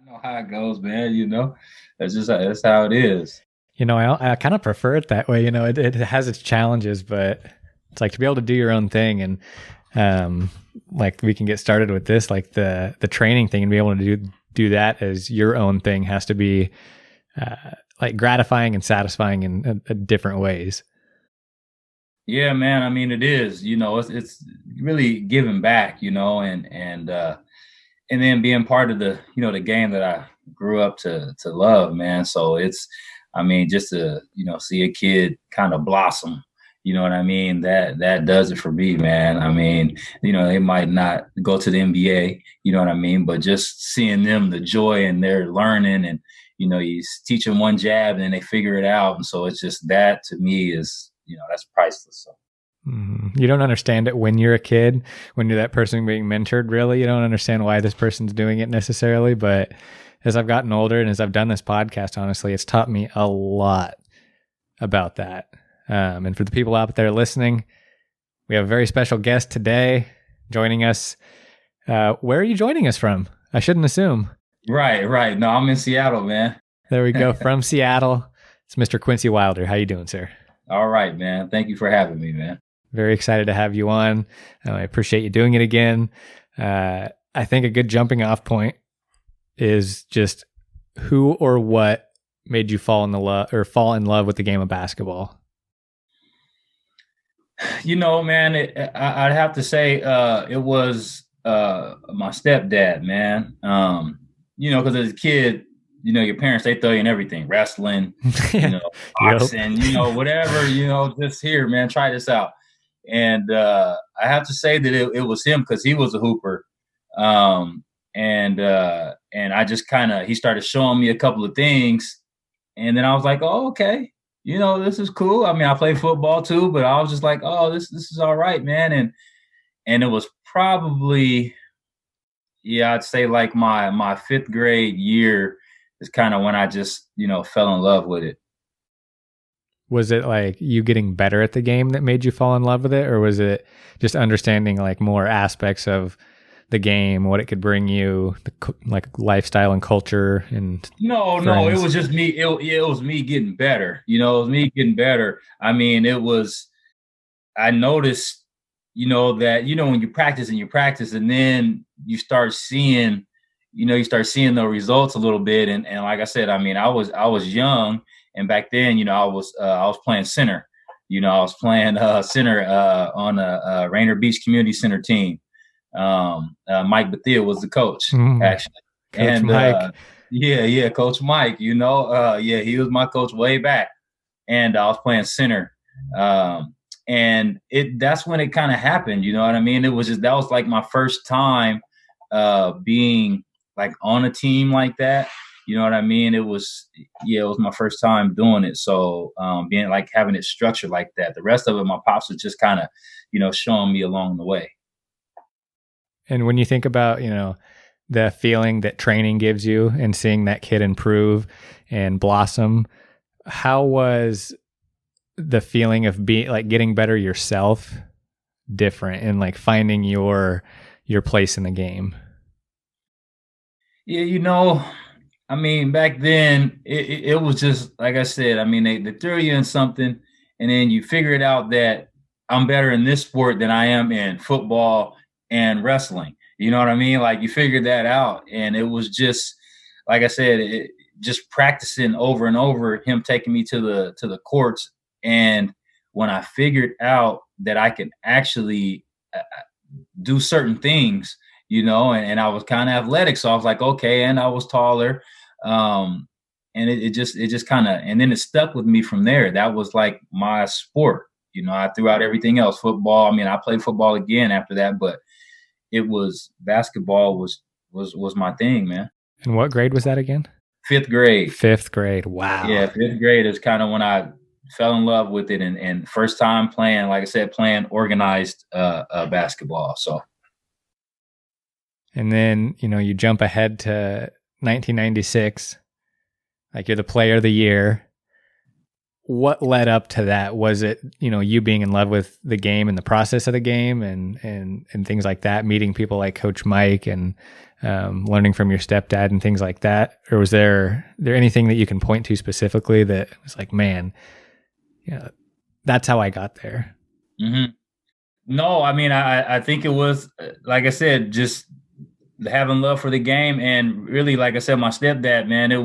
I know how it goes, man. That's how it is. I kind of prefer it that way. It has its challenges, but it's like to be able to do your own thing and like we can get started with this, like the training thing, and be able to do that as your own thing has to be like gratifying and satisfying in different ways. Yeah, man. I mean, it is. It's really giving back. And then being part of the game that I grew up to love, man. So I mean, just to see a kid kind of blossom. You know what I mean? That does it for me, man. I mean, they might not go to the NBA, you know what I mean, but just seeing them, the joy in their learning, and you teach them one jab and then they figure it out, and so it's just that to me is that's priceless. So. You don't understand it when you're a kid, when you're that person being mentored, really. You don't understand why this person's doing it necessarily. But as I've gotten older and as I've done this podcast, honestly, it's taught me a lot about that. And for the people out there listening, we have a very special guest today joining us. Where are you joining us from? I shouldn't assume. Right. No, I'm in Seattle, man. There we go. From Seattle. It's Mr. Quincy Wilder. How you doing, sir? All right, man. Thank you for having me, man. Very excited to have you on. I appreciate you doing it again. I think a good jumping off point is just who or what made you fall in love with the game of basketball. Man, I'd have to say it was my stepdad, man. Because as a kid, your parents, they throw you in everything, wrestling, boxing, whatever, just here, man, try this out. And I have to say that it was him because he was a hooper. And I just he started showing me a couple of things. And then I was like, oh, okay, this is cool. I mean, I play football too, but I was just like, oh, this is all right, man. And it was probably, I'd say like my fifth grade year is kind of when I just, fell in love with it. Was it like you getting better at the game that made you fall in love with it? Or was it just understanding like more aspects of the game, what it could bring you, like lifestyle and culture and No, it was just me. It was me getting better. It was me getting better. I mean, I noticed, that, when you practice and then you start seeing, the results a little bit. And like I said, I mean, I was young, and back then, I was playing center. I was playing center on a Rainier Beach Community Center team. Mike Bethia was the coach, actually. Coach Mike. Coach Mike, he was my coach way back. And I was playing center. And that's when it kind of happened, you know what I mean? That was like my first time being like on a team like that. You know what I mean? It was my first time doing it. So being like having it structured like that. The rest of it, my pops was just kind of, showing me along the way. And when you think about, the feeling that training gives you and seeing that kid improve and blossom, how was the feeling of getting better yourself different and like finding your place in the game? Yeah, I mean, back then it was just like I said. I mean, they throw you in something, and then you figure it out that I'm better in this sport than I am in football and wrestling. You know what I mean? Like you figured that out, and it was just like I said, just practicing over and over. Him taking me to the courts, and when I figured out that I could actually do certain things, and I was kind of athletic, so I was like, okay, and I was taller. And it just kind of, and then it stuck with me from there. That was like my sport. I threw out everything else, football. I mean, I played football again after that, but it was basketball was my thing, man. And what grade was that again? Fifth grade. Fifth grade. Wow. Yeah. Fifth grade is kind of when I fell in love with it. And first time playing, like I said, playing organized basketball. So. And then, you jump ahead to 1996, like you're the player of the year. what led up to that? Was it, you being in love with the game and the process of the game and things like that, meeting people like Coach Mike and learning from your stepdad and things like that? Or was there anything that you can point to specifically that was like, man, that's how I got there? Mm-hmm. No, I mean, I think it was, like I said, just having love for the game. And really, like I said, my stepdad, man, he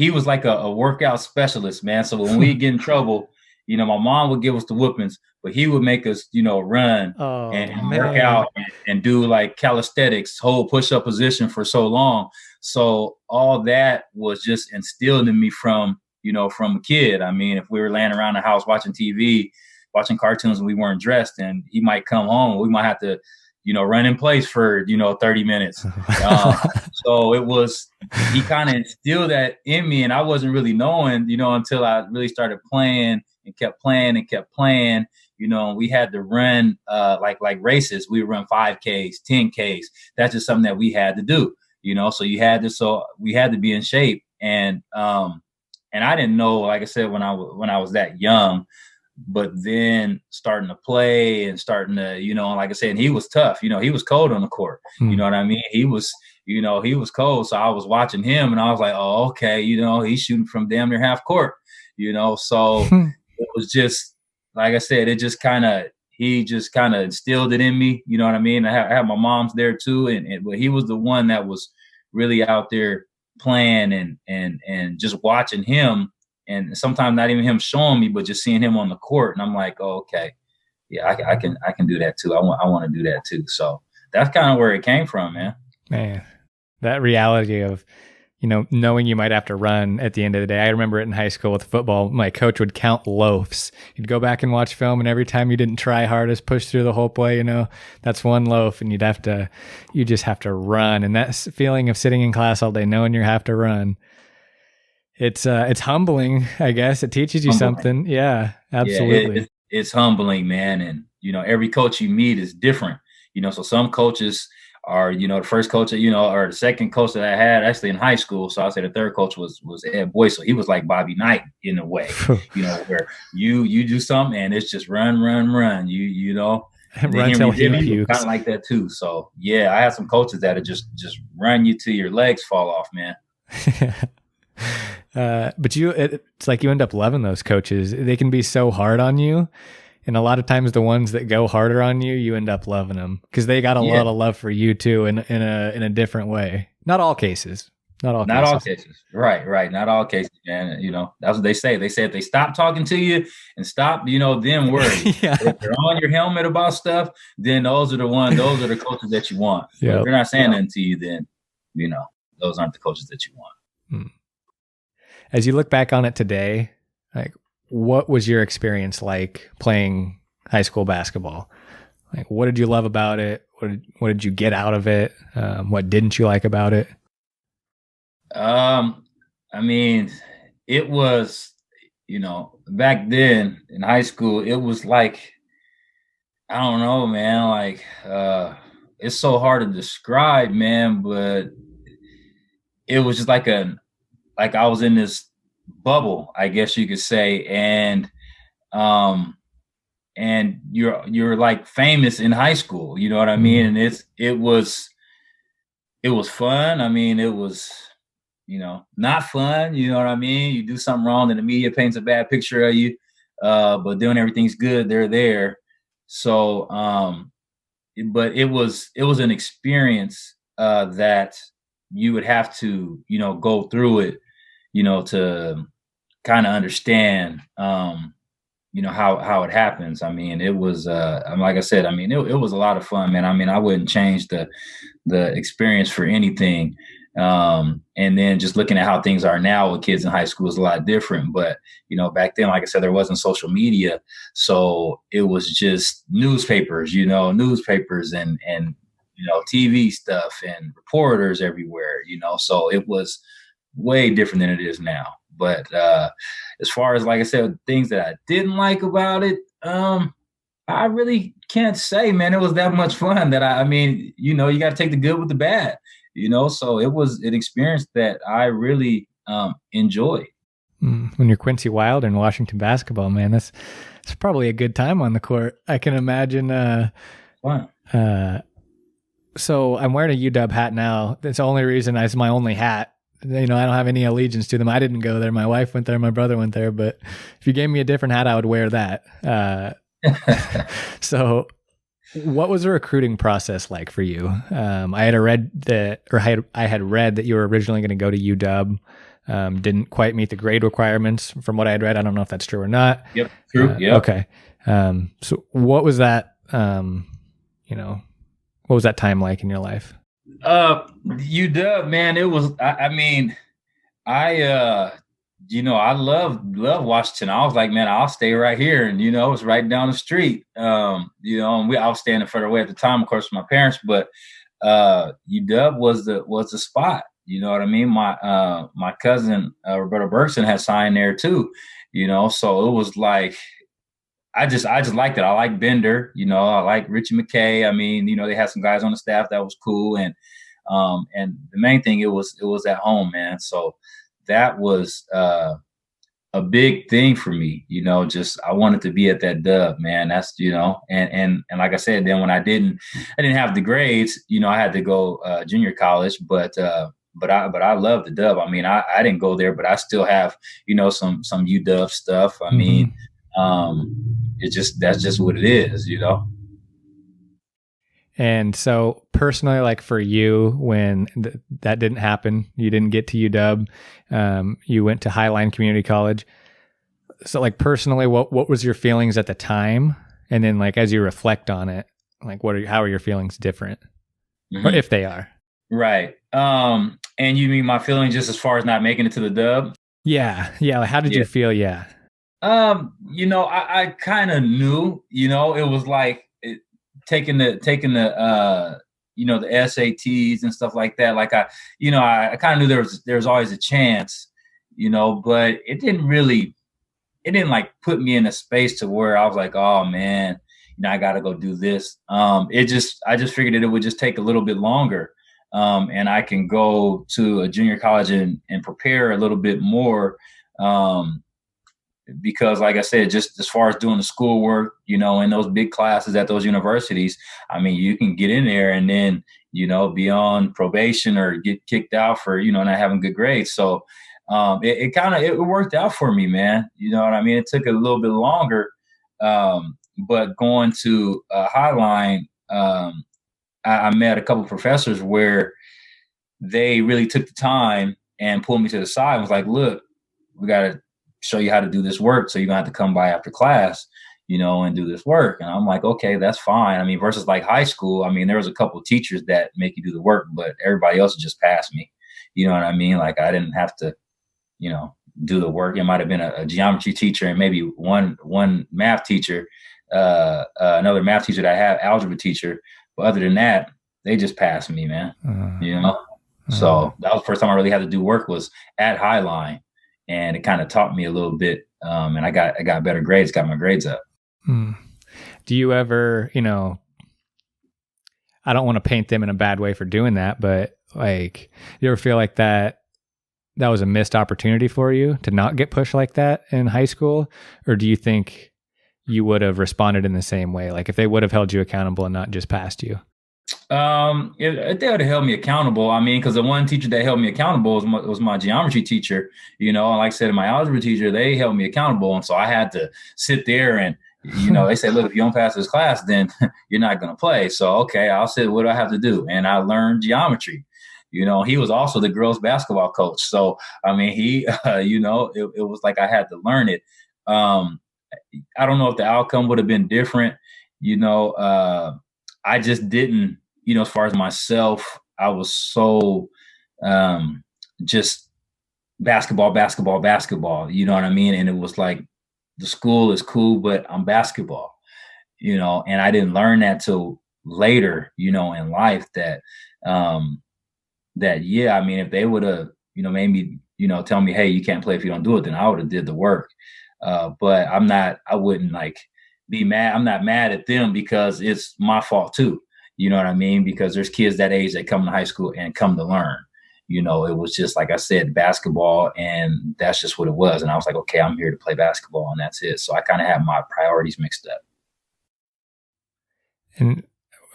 was like a workout specialist, man. So when we get in trouble, my mom would give us the whoopings, but he would make us, run and work out and do like calisthenics, hold push-up position for so long. So all that was just instilled in me from a kid. I mean, if we were laying around the house watching TV, watching cartoons and we weren't dressed, and he might come home, we might have to, run in place for, 30 minutes. So he kind of instilled that in me, and I wasn't really knowing, until I really started playing and kept playing and kept playing. We had to run like races. We would run 5Ks, 10Ks. That's just something that we had to do, so we had to be in shape. And I didn't know, like I said, when I was that young. But then starting to play and starting to, like I said, and he was tough, he was cold on the court. You know what I mean? He was cold. So I was watching him and I was like, oh, okay. He's shooting from damn near half court, so it was just, like I said, he just kind of instilled it in me. You know what I mean? I had my mom's there too. But he was the one that was really out there playing and just watching him. And sometimes not even him showing me, but just seeing him on the court. And I'm like, oh, okay, yeah, I can do that too. I want to do that too. So that's kind of where it came from, man. Man, that reality of, knowing you might have to run at the end of the day. I remember it in high school with football. My coach would count loafs. You'd go back and watch film, and every time you didn't try hardest, push through the whole play, that's one loaf, and you just have to run. And that feeling of sitting in class all day knowing you have to run, it's humbling, I guess. It teaches you something. Yeah, absolutely. Yeah, it's humbling, man. And, every coach you meet is different, so some coaches are, the first coach, or the second coach that I had actually in high school. So I'll say the third coach was Ed Boyce. So he was like Bobby Knight in a way, where you do something and it's just run, run, run till he pukes. Kind of like that too. So yeah, I had some coaches that would just run you till your legs fall off, man. But it's like you end up loving those coaches. They can be so hard on you. And a lot of times the ones that go harder on you, you end up loving them because they got a lot of love for you too in a different way. Not all cases. Not all cases. Right. Not all cases, man. That's what they say. They say if they stop talking to you and stop, then worry. Yeah. If they're on your helmet about stuff, then those are the coaches that you want. Yep. If they're not saying nothing to you, then, those aren't the coaches that you want. As you look back on it today, like, what was your experience like playing high school basketball? Like, what did you love about it? What did you get out of it? What didn't you like about it? I mean, it was, back then in high school, it was like, I don't know, man, like, it's so hard to describe, man, but it was just like I was in this bubble, I guess you could say. And you're like famous in high school, you know what I mean? And it was fun. I mean, it was, not fun, you know what I mean? You do something wrong and the media paints a bad picture of you, but then everything's good, they're there. So, but it was an experience that you would have to, go through it, to kind of understand, how it happens. I mean, it was, like I said, I mean, it was a lot of fun, man. I mean, I wouldn't change the experience for anything. And then just looking at how things are now with kids in high school is a lot different. But, back then, like I said, there wasn't social media. So it was just newspapers and TV stuff and reporters everywhere, so it was way different than it is now. But as far as, like I said, things that I didn't like about it, I really can't say, man. It was that much fun that I mean, you got to take the good with the bad, so it was an experience that I really enjoy. When you're Quincy Wilder in Washington basketball, man, that's probably a good time on the court. I can imagine. Wow. So I'm wearing a UW hat now. That's the only reason. It's my only hat. I don't have any allegiance to them. I didn't go there. My wife went there. My brother went there. But if you gave me a different hat, I would wear that. So what was the recruiting process like for you? I had read that you were originally going to go to UW. Didn't quite meet the grade requirements from what I had read. I don't know if that's true or not. Yep. True. Yeah. Okay. So what was that, what was that time like in your life? UW, man, it was, I love Washington. I was like, man, I'll stay right here. And, it's right down the street. And I was standing further away at the time, of course, with my parents, but UW was the spot. You know what I mean? My cousin, Roberta Bergson, had signed there too, so it was like, I just liked it. I like Bender, I like Richie McKay. I mean, they had some guys on the staff that was cool. And the main thing, it was at home, man. So that was, a big thing for me, just, I wanted to be at that Dub, man. That's, and like I said, then when I didn't have the grades, I had to go, junior college, but I love the Dub. I mean, I didn't go there, but I still have, some UW stuff. I mean, that's just what it is, And so personally, like for you, when that didn't happen, you didn't get to UW, you went to Highline Community College. So like personally, what was your feelings at the time? And then like, as you reflect on it, like how are your feelings different? Or if they are? Right. And you mean my feelings just as far as not making it to the Dub? Yeah. Yeah. Like, how did you feel? Yeah. I kind of knew, it was like taking the the SATs and stuff like that. Like I kind of knew there was always a chance, but it didn't like put me in a space to where I was like, oh man, I got to go do this. I just figured that it would just take a little bit longer. And I can go to a junior college and prepare a little bit more. Because like I said, just as far as doing the schoolwork, in those big classes at those universities, I mean, you can get in there and then, be on probation or get kicked out for, not having good grades. So it worked out for me, man. You know what I mean? It took a little bit longer. But going to Highline, I met a couple of professors where they really took the time and pulled me to the side and was like, look, we got to show you how to do this work. So you're gonna have to come by after class, and do this work. And I'm like, okay, that's fine. I mean, versus like high school, I mean, there was a couple of teachers that make you do the work, but everybody else just passed me. You know what I mean? Like I didn't have to, do the work. It might've been a geometry teacher and maybe one math teacher, another math teacher that I have, algebra teacher. But other than that, they just passed me, man. So that was the first time I really had to do work was at Highline. And it kind of taught me a little bit. And I got better grades, got my grades up. Do you ever, I don't want to paint them in a bad way for doing that, but like, you ever feel like that was a missed opportunity for you to not get pushed like that in high school? Or do you think you would have responded in the same way? Like if they would have held you accountable and not just passed you? They would have held me accountable. I mean, because the one teacher that held me accountable was my geometry teacher, and like I said, my algebra teacher, they held me accountable. And so I had to sit there and, they said, look, if you don't pass this class, then you're not going to play. So, okay, I'll say, what do I have to do? And I learned geometry. He was also the girls basketball coach. So, I mean, he, it was like I had to learn it. I don't know if the outcome would have been different. I just didn't, as far as myself, I was so just basketball. You know what I mean? And it was like the school is cool, but I'm basketball, and I didn't learn that till later, in life that, yeah, I mean, if they would have, made me, tell me, hey, you can't play if you don't do it, then I would have did the work. But I wouldn't like be mad. I'm not mad at them because it's my fault too. You know what I mean? Because there's kids that age that come to high school and come to learn, It was just, like I said, basketball, and that's just what it was. And I was like, okay, I'm here to play basketball, and that's it. So I kind of had my priorities mixed up. And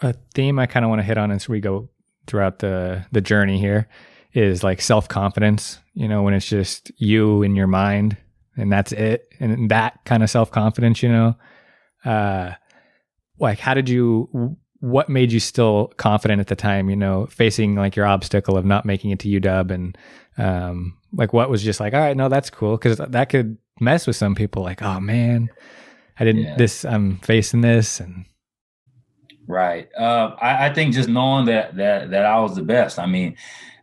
a theme I kind of want to hit on as we go throughout the journey here is like self-confidence, when it's just you in your mind and that's it. And that kind of self-confidence, like what made you still confident at the time, facing like your obstacle of not making it to UW, and like what was just like, all right, no, that's cool. Cause that could mess with some people, like, oh man, I'm facing this. And right. I think just knowing that I was the best. I mean,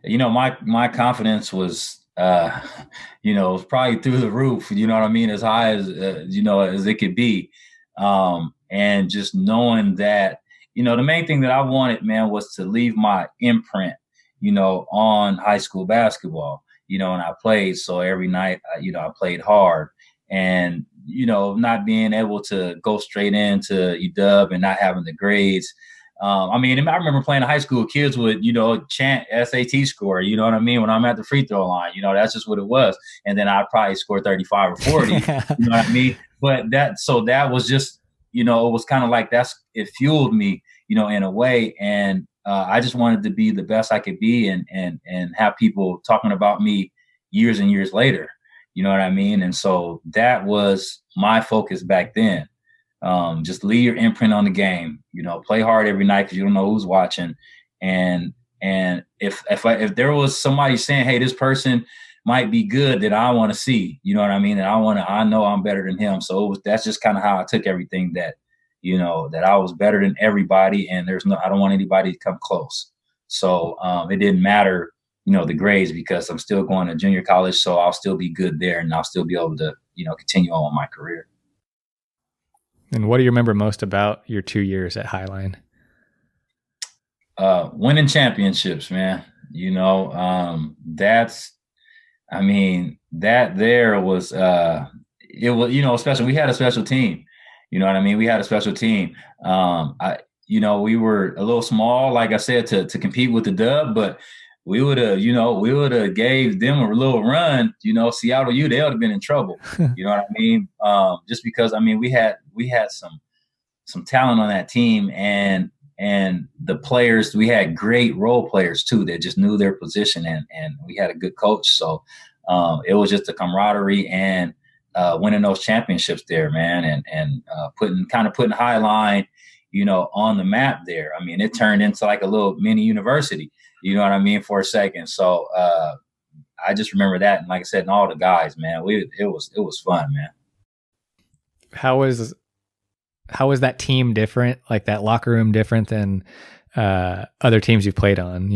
my confidence was, was probably through the roof, you know what I mean? As high as, as it could be. And just knowing that, the main thing that I wanted, man, was to leave my imprint, on high school basketball, and I played. So every night, I played hard, and, not being able to go straight into UW and not having the grades. I remember playing in high school, kids would, chant SAT score, you know what I mean? When I'm at the free throw line, that's just what it was. And then I'd probably score 35 or 40, you know what I mean? But that was just, it was kind of like it fueled me, in a way. And I just wanted to be the best I could be, and have people talking about me years and years later, you know what I mean? And so that was my focus back then. Just leave your imprint on the game, play hard every night, because you don't know who's watching. And if there was somebody saying, hey, this person might be good, that I want to see, you know what I mean? And I know I'm better than him. So that's just kind of how I took everything, that, that I was better than everybody, and I don't want anybody to come close. So it didn't matter, the grades, because I'm still going to junior college. So I'll still be good there, and I'll still be able to, continue on with my career. And what do you remember most about your 2 years at Highline? Winning championships, man. That there was, it was, special. We had a special team. You know what I mean? We had a special team. We were a little small, like I said, to compete with the Dub, but we would have gave them a little run, Seattle U, they would have been in trouble. You know what I mean? Just because, we had some talent on that team, and the players, we had great role players too, that just knew their position, and we had a good coach. So it was just the camaraderie and winning those championships there, man, and putting Highline, on the map there. It turned into like a little mini university, you know what I mean, for a second. So I just remember that, and like I said, and all the guys, man, it was fun, man. How was that team different, like that locker room different than other teams you've played on,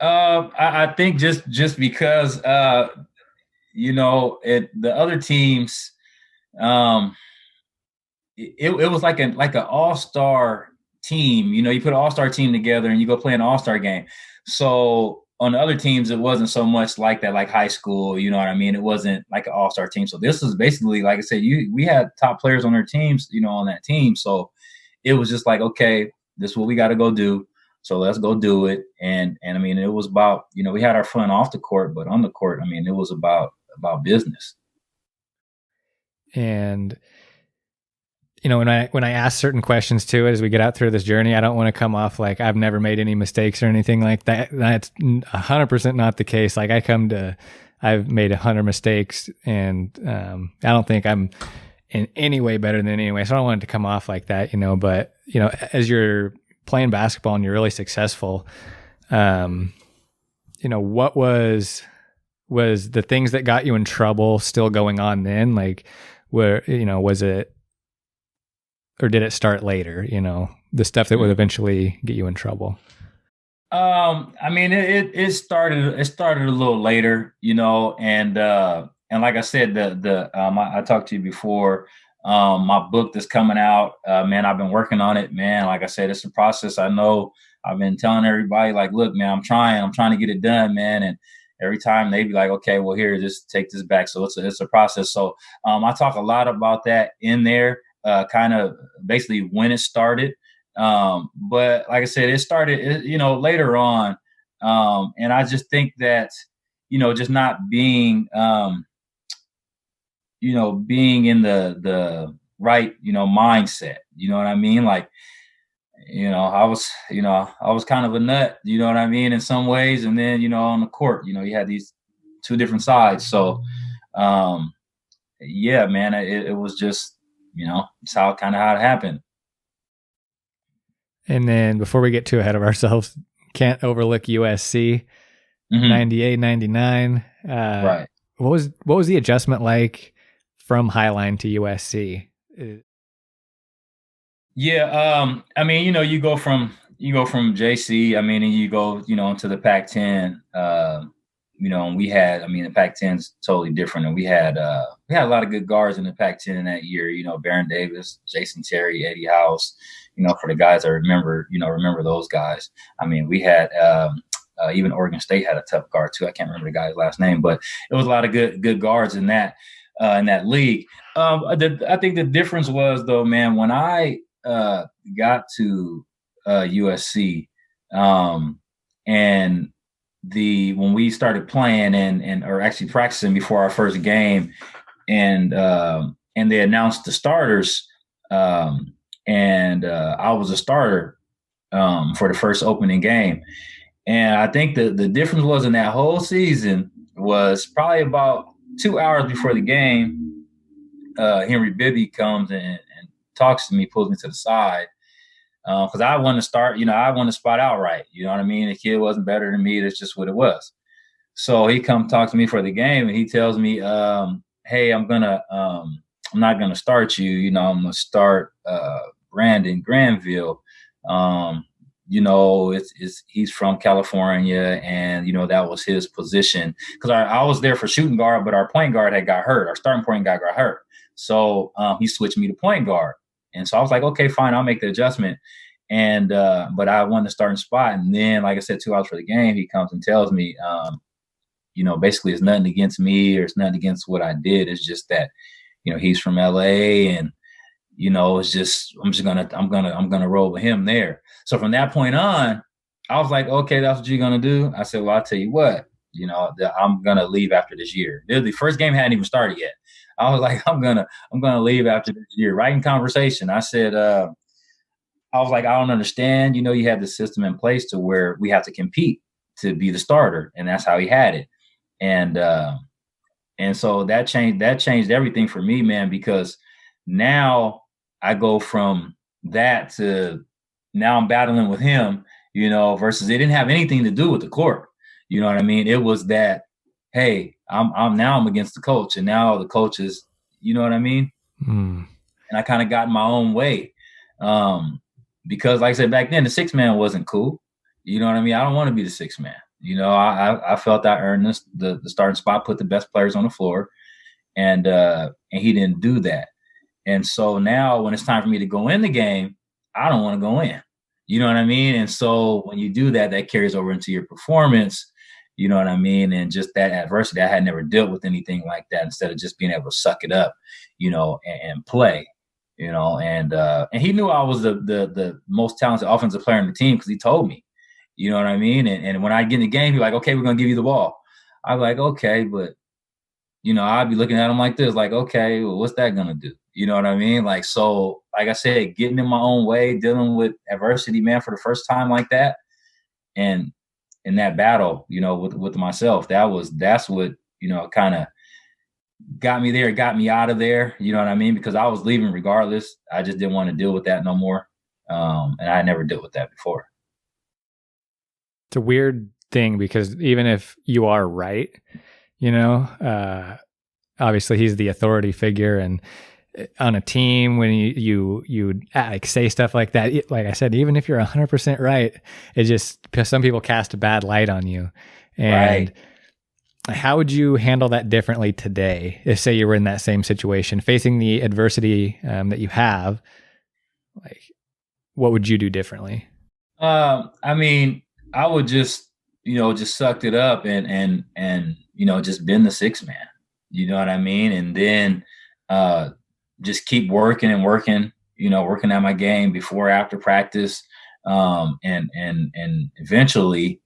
I think just because, the other teams, it was like an all-star team. You put an all-star team together and you go play an all-star game. So on the other teams, it wasn't so much like that, like high school, you know what I mean? It wasn't like an all-star team. So this was basically, like I said, we had top players on their teams, on that team. So it was just like, okay, this is what we got to go do. So let's go do it. And it was about, we had our fun off the court, but on the court, it was about business. And, when I ask certain questions to it as we get out through this journey, I don't want to come off like I've never made any mistakes or anything like that. That's 100% not the case. Like I've made 100 mistakes, and I don't think I'm in any way better than anyone. So I don't want it to come off like that, but, as you're playing basketball and you're really successful, what was the things that got you in trouble still going on then? Like, where, was it, or did it start later, the stuff that would eventually get you in trouble? It started a little later, and like I said, I talked to you before, my book that's coming out, man, I've been working on it, man. Like I said, it's a process. I know I've been telling everybody, like, look, man, I'm trying to get it done, man. And every time they be like, okay, well, here, just take this back. So it's a process. So I talk a lot about that in there, kind of basically when it started, But like I said, it started, later on. And I just think that, just not being, being in the right, mindset, you know what I mean? Like, I was kind of a nut, you know what I mean, in some ways. And then, on the court, you had these two different sides. So, um, yeah, man, it was just, it's how it happened. And then before we get too ahead of ourselves, can't overlook USC, Mm-hmm. 98, 99. Right. What was the adjustment like from Highline to USC? Yeah, I mean, you go from JC, I mean, and you go, into the Pac-10. And we had, I mean, the Pac-10 is totally different, and we had a lot of good guards in the Pac-10 in that year. Baron Davis, Jason Terry, Eddie House. For the guys I remember, remember those guys. I mean, we had even Oregon State had a tough guard too. I can't remember the guy's last name, but it was a lot of good guards in that league. I think the difference was, though, man, when I got to USC, and when we started playing and or actually practicing before our first game, and they announced the starters, and I was a starter for the first opening game. And I think the difference was in that whole season was probably about 2 hours before the game, Henry Bibby comes and talks to me, pulls me to the side, because I want to start, I want to spot out right. You know what I mean? The kid wasn't better than me. That's just what it was. So he come talk to me for the game, and he tells me, hey, I'm not gonna start you. I'm gonna start Brandon Granville. He's from California, and that was his position, because I was there for shooting guard, but our point guard had got hurt. Our starting point guard got hurt, so he switched me to point guard. And so I was like, okay, fine, I'll make the adjustment. And but I wanted to start in spot. And then, like I said, 2 hours for the game, he comes and tells me, basically it's nothing against me, or it's nothing against what I did. It's just that, he's from LA, and it's just I'm gonna roll with him there. So from that point on, I was like, okay, that's what you're gonna do. I said, well, I'll tell you what, I'm gonna leave after this year. The first game hadn't even started yet. I was like, I'm gonna leave after this year. Right in conversation, I said, I was like, I don't understand. You have the system in place to where we have to compete to be the starter, and that's how he had it. And so that changed everything for me, man, because now I go from that to now I'm battling with him, versus it didn't have anything to do with the court. You know what I mean? It was that, hey, I'm against the coach, and now the coach is, you know what I mean? Mm. And I kind of got in my own way, because, like I said, back then the 6-man wasn't cool. You know what I mean? I don't want to be the 6-man. I felt I earned the starting spot, put the best players on the floor, and he didn't do that. And so now when it's time for me to go in the game, I don't want to go in. You know what I mean? And so when you do that, that carries over into your performance. You know what I mean? And just that adversity, I had never dealt with anything like that, instead of just being able to suck it up, and play, and he knew I was the most talented offensive player on the team, because he told me, you know what I mean? And when I get in the game, he's like, okay, we're going to give you the ball. I'm like, okay, but, I'd be looking at him like this, like, okay, well, what's that going to do? You know what I mean? Like, so, like I said, getting in my own way, dealing with adversity, man, for the first time like that. And in that battle, with myself, that's what, kind of got me there, got me out of there. You know what I mean? Because I was leaving regardless. I just didn't want to deal with that no more. And I never dealt with that before. It's a weird thing, because even if you are right, obviously he's the authority figure, and on a team, when you like say stuff like that, like I said, even if you're 100% right, it just, because some people cast a bad light on you. And right. How would you handle that differently today? If, say, you were in that same situation, facing the adversity that you have, like, what would you do differently? I mean, I would just sucked it up and just been the 6-man. You know what I mean? And then just keep working and working, working at my game before, after practice, and eventually,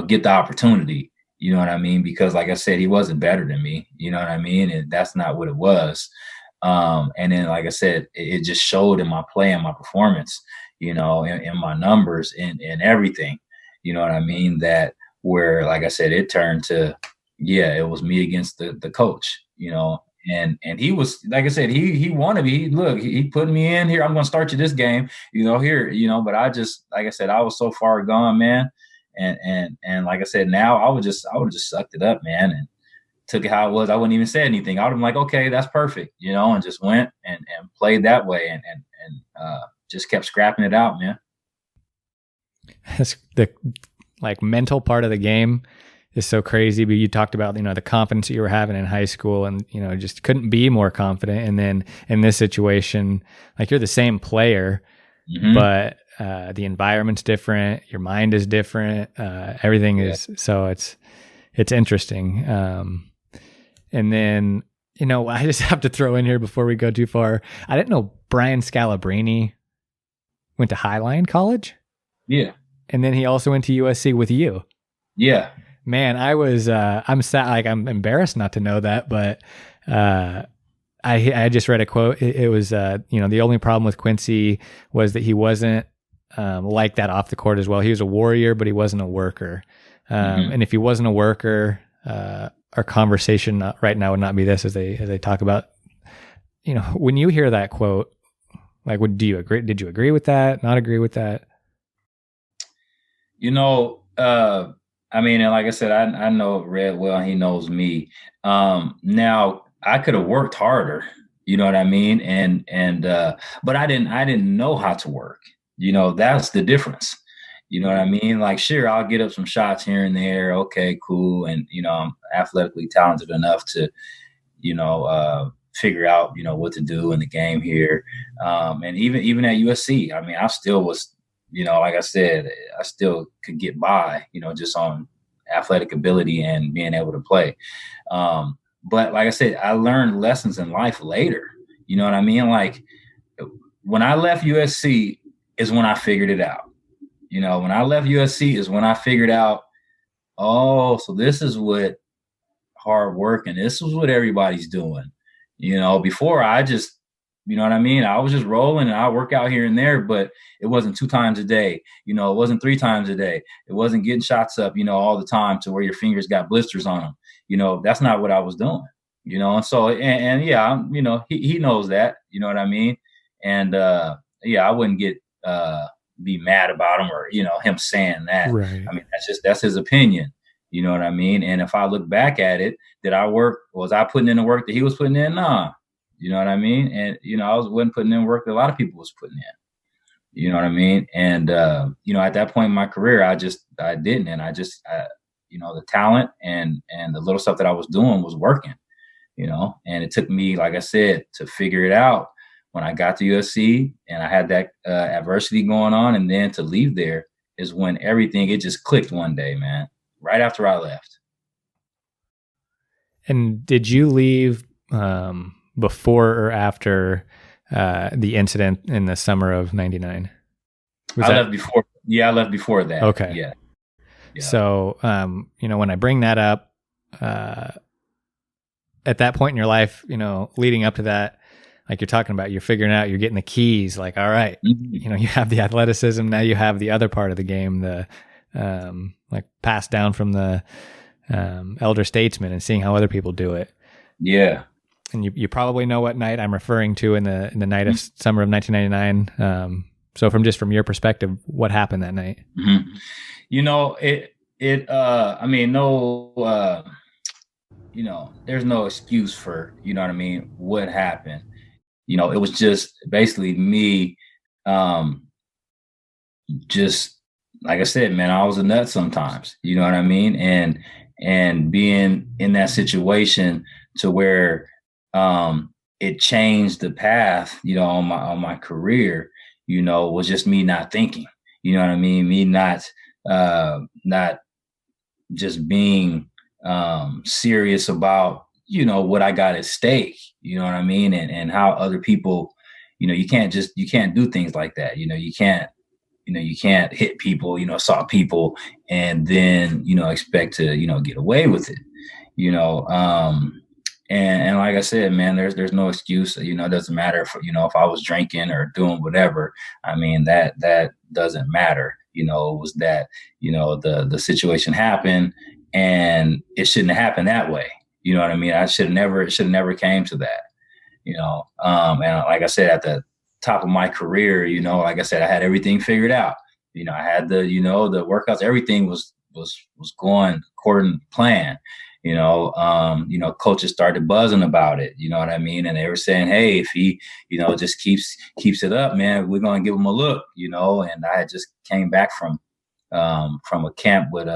get the opportunity. You know what I mean? Because like I said, he wasn't better than me. You know what I mean? And that's not what it was. And then, like I said, it just showed in my play and my performance, in my numbers and everything. You know what I mean? That where, like I said, it turned to, yeah, it was me against the coach, and he was, like I said, he wanted me. Look, he put me in here. I'm going to start you this game, here, but I just, like I said, I was so far gone, man. And like I said, now I would have just sucked it up, man, and took it how it was. I wouldn't even say anything. I would have been like, okay, that's perfect, and just went and played that way and just kept scrapping it out, man. That's the mental part of the game is so crazy. But you talked about, the confidence that you were having in high school and, just couldn't be more confident. And then in this situation, like you're the same player, but the environment's different. Your mind is different. Everything is, so it's interesting. And then, I just have to throw in here before we go too far. I didn't know Brian Scalabrine went to Highline College. Yeah. And then he also went to USC with you. Yeah. Man, I was, I'm sad. Like, I'm embarrassed not to know that, but, I just read a quote. It was, the only problem with Quincy was that he wasn't, like that off the court as well. He was a warrior, but he wasn't a worker. And if he wasn't a worker, our conversation right now would not be this as they talk about, when you hear that quote, like, do you agree? Did you agree with that? Not agree with that? I mean, and like I said, I know Red well, he knows me. Now I could have worked harder, you know what I mean? But I didn't know how to work. That's the difference. You know what I mean? Like, sure, I'll get up some shots here and there. Okay, cool. And, I'm athletically talented enough to, figure out, what to do in the game here. And even at USC, I mean, I still was, like I said, I still could get by, just on athletic ability and being able to play. But like I said, I learned lessons in life later. You know what I mean? Like, when I left USC is when I figured it out. When I left USC is when I figured out, oh, so this is what hard work and this is what everybody's doing. Before I just, you know what I mean? I was just rolling and I work out here and there, but it wasn't 2 times a day. It wasn't 3 times a day. It wasn't getting shots up, all the time to where your fingers got blisters on them. That's not what I was doing, And so, and yeah, he knows that, you know what I mean? And I wouldn't be mad about him or, him saying that. Right. I mean, that's his opinion. You know what I mean? And if I look back at it, was I putting in the work that he was putting in? Nah. You know what I mean? And, I wasn't putting in work that a lot of people was putting in. You know what I mean? And, at that point in my career, I didn't. And the talent and the little stuff that I was doing was working, and it took me, like I said, to figure it out when I got to USC and I had that adversity going on. And then to leave there is when it just clicked one day, man, right after I left. And did you leave before or after the incident in the summer of '99? Left before. Yeah, I left before that. Okay. Yeah. So, when I bring that up, at that point in your life, leading up to that, like you're talking about, you're figuring out, you're getting the keys, like, all right, you have the athleticism. Now you have the other part of the game, the like passed down from the elder statesmen and seeing how other people do it. Yeah. And you probably know what night I'm referring to in the night of summer of 1999. So from your perspective, what happened that night? Mm-hmm. There's no excuse for, what happened. It was just basically me, just like I said, man, I was a nut sometimes, you know what I mean? And being in that situation to where, it changed the path, on my career, was just me not thinking, you know what I mean? Me not just being, serious about, what I got at stake, you know what I mean? And how other people, you can't do things like that. You can't hit people, assault people, and then, expect to, get away with it, and like I said, man, there's no excuse. It doesn't matter if I was drinking or doing whatever. I mean, that doesn't matter. It was that, the situation happened, and it shouldn't have happened that way. You know what I mean? It should have never came to that. And like I said, at the top of my career, like I said, I had everything figured out. I had the workouts, everything was going according to plan. Coaches started buzzing about it. You know what I mean? And they were saying, hey, if he, just keeps it up, man, we're going to give him a look, and I had just came back from a camp with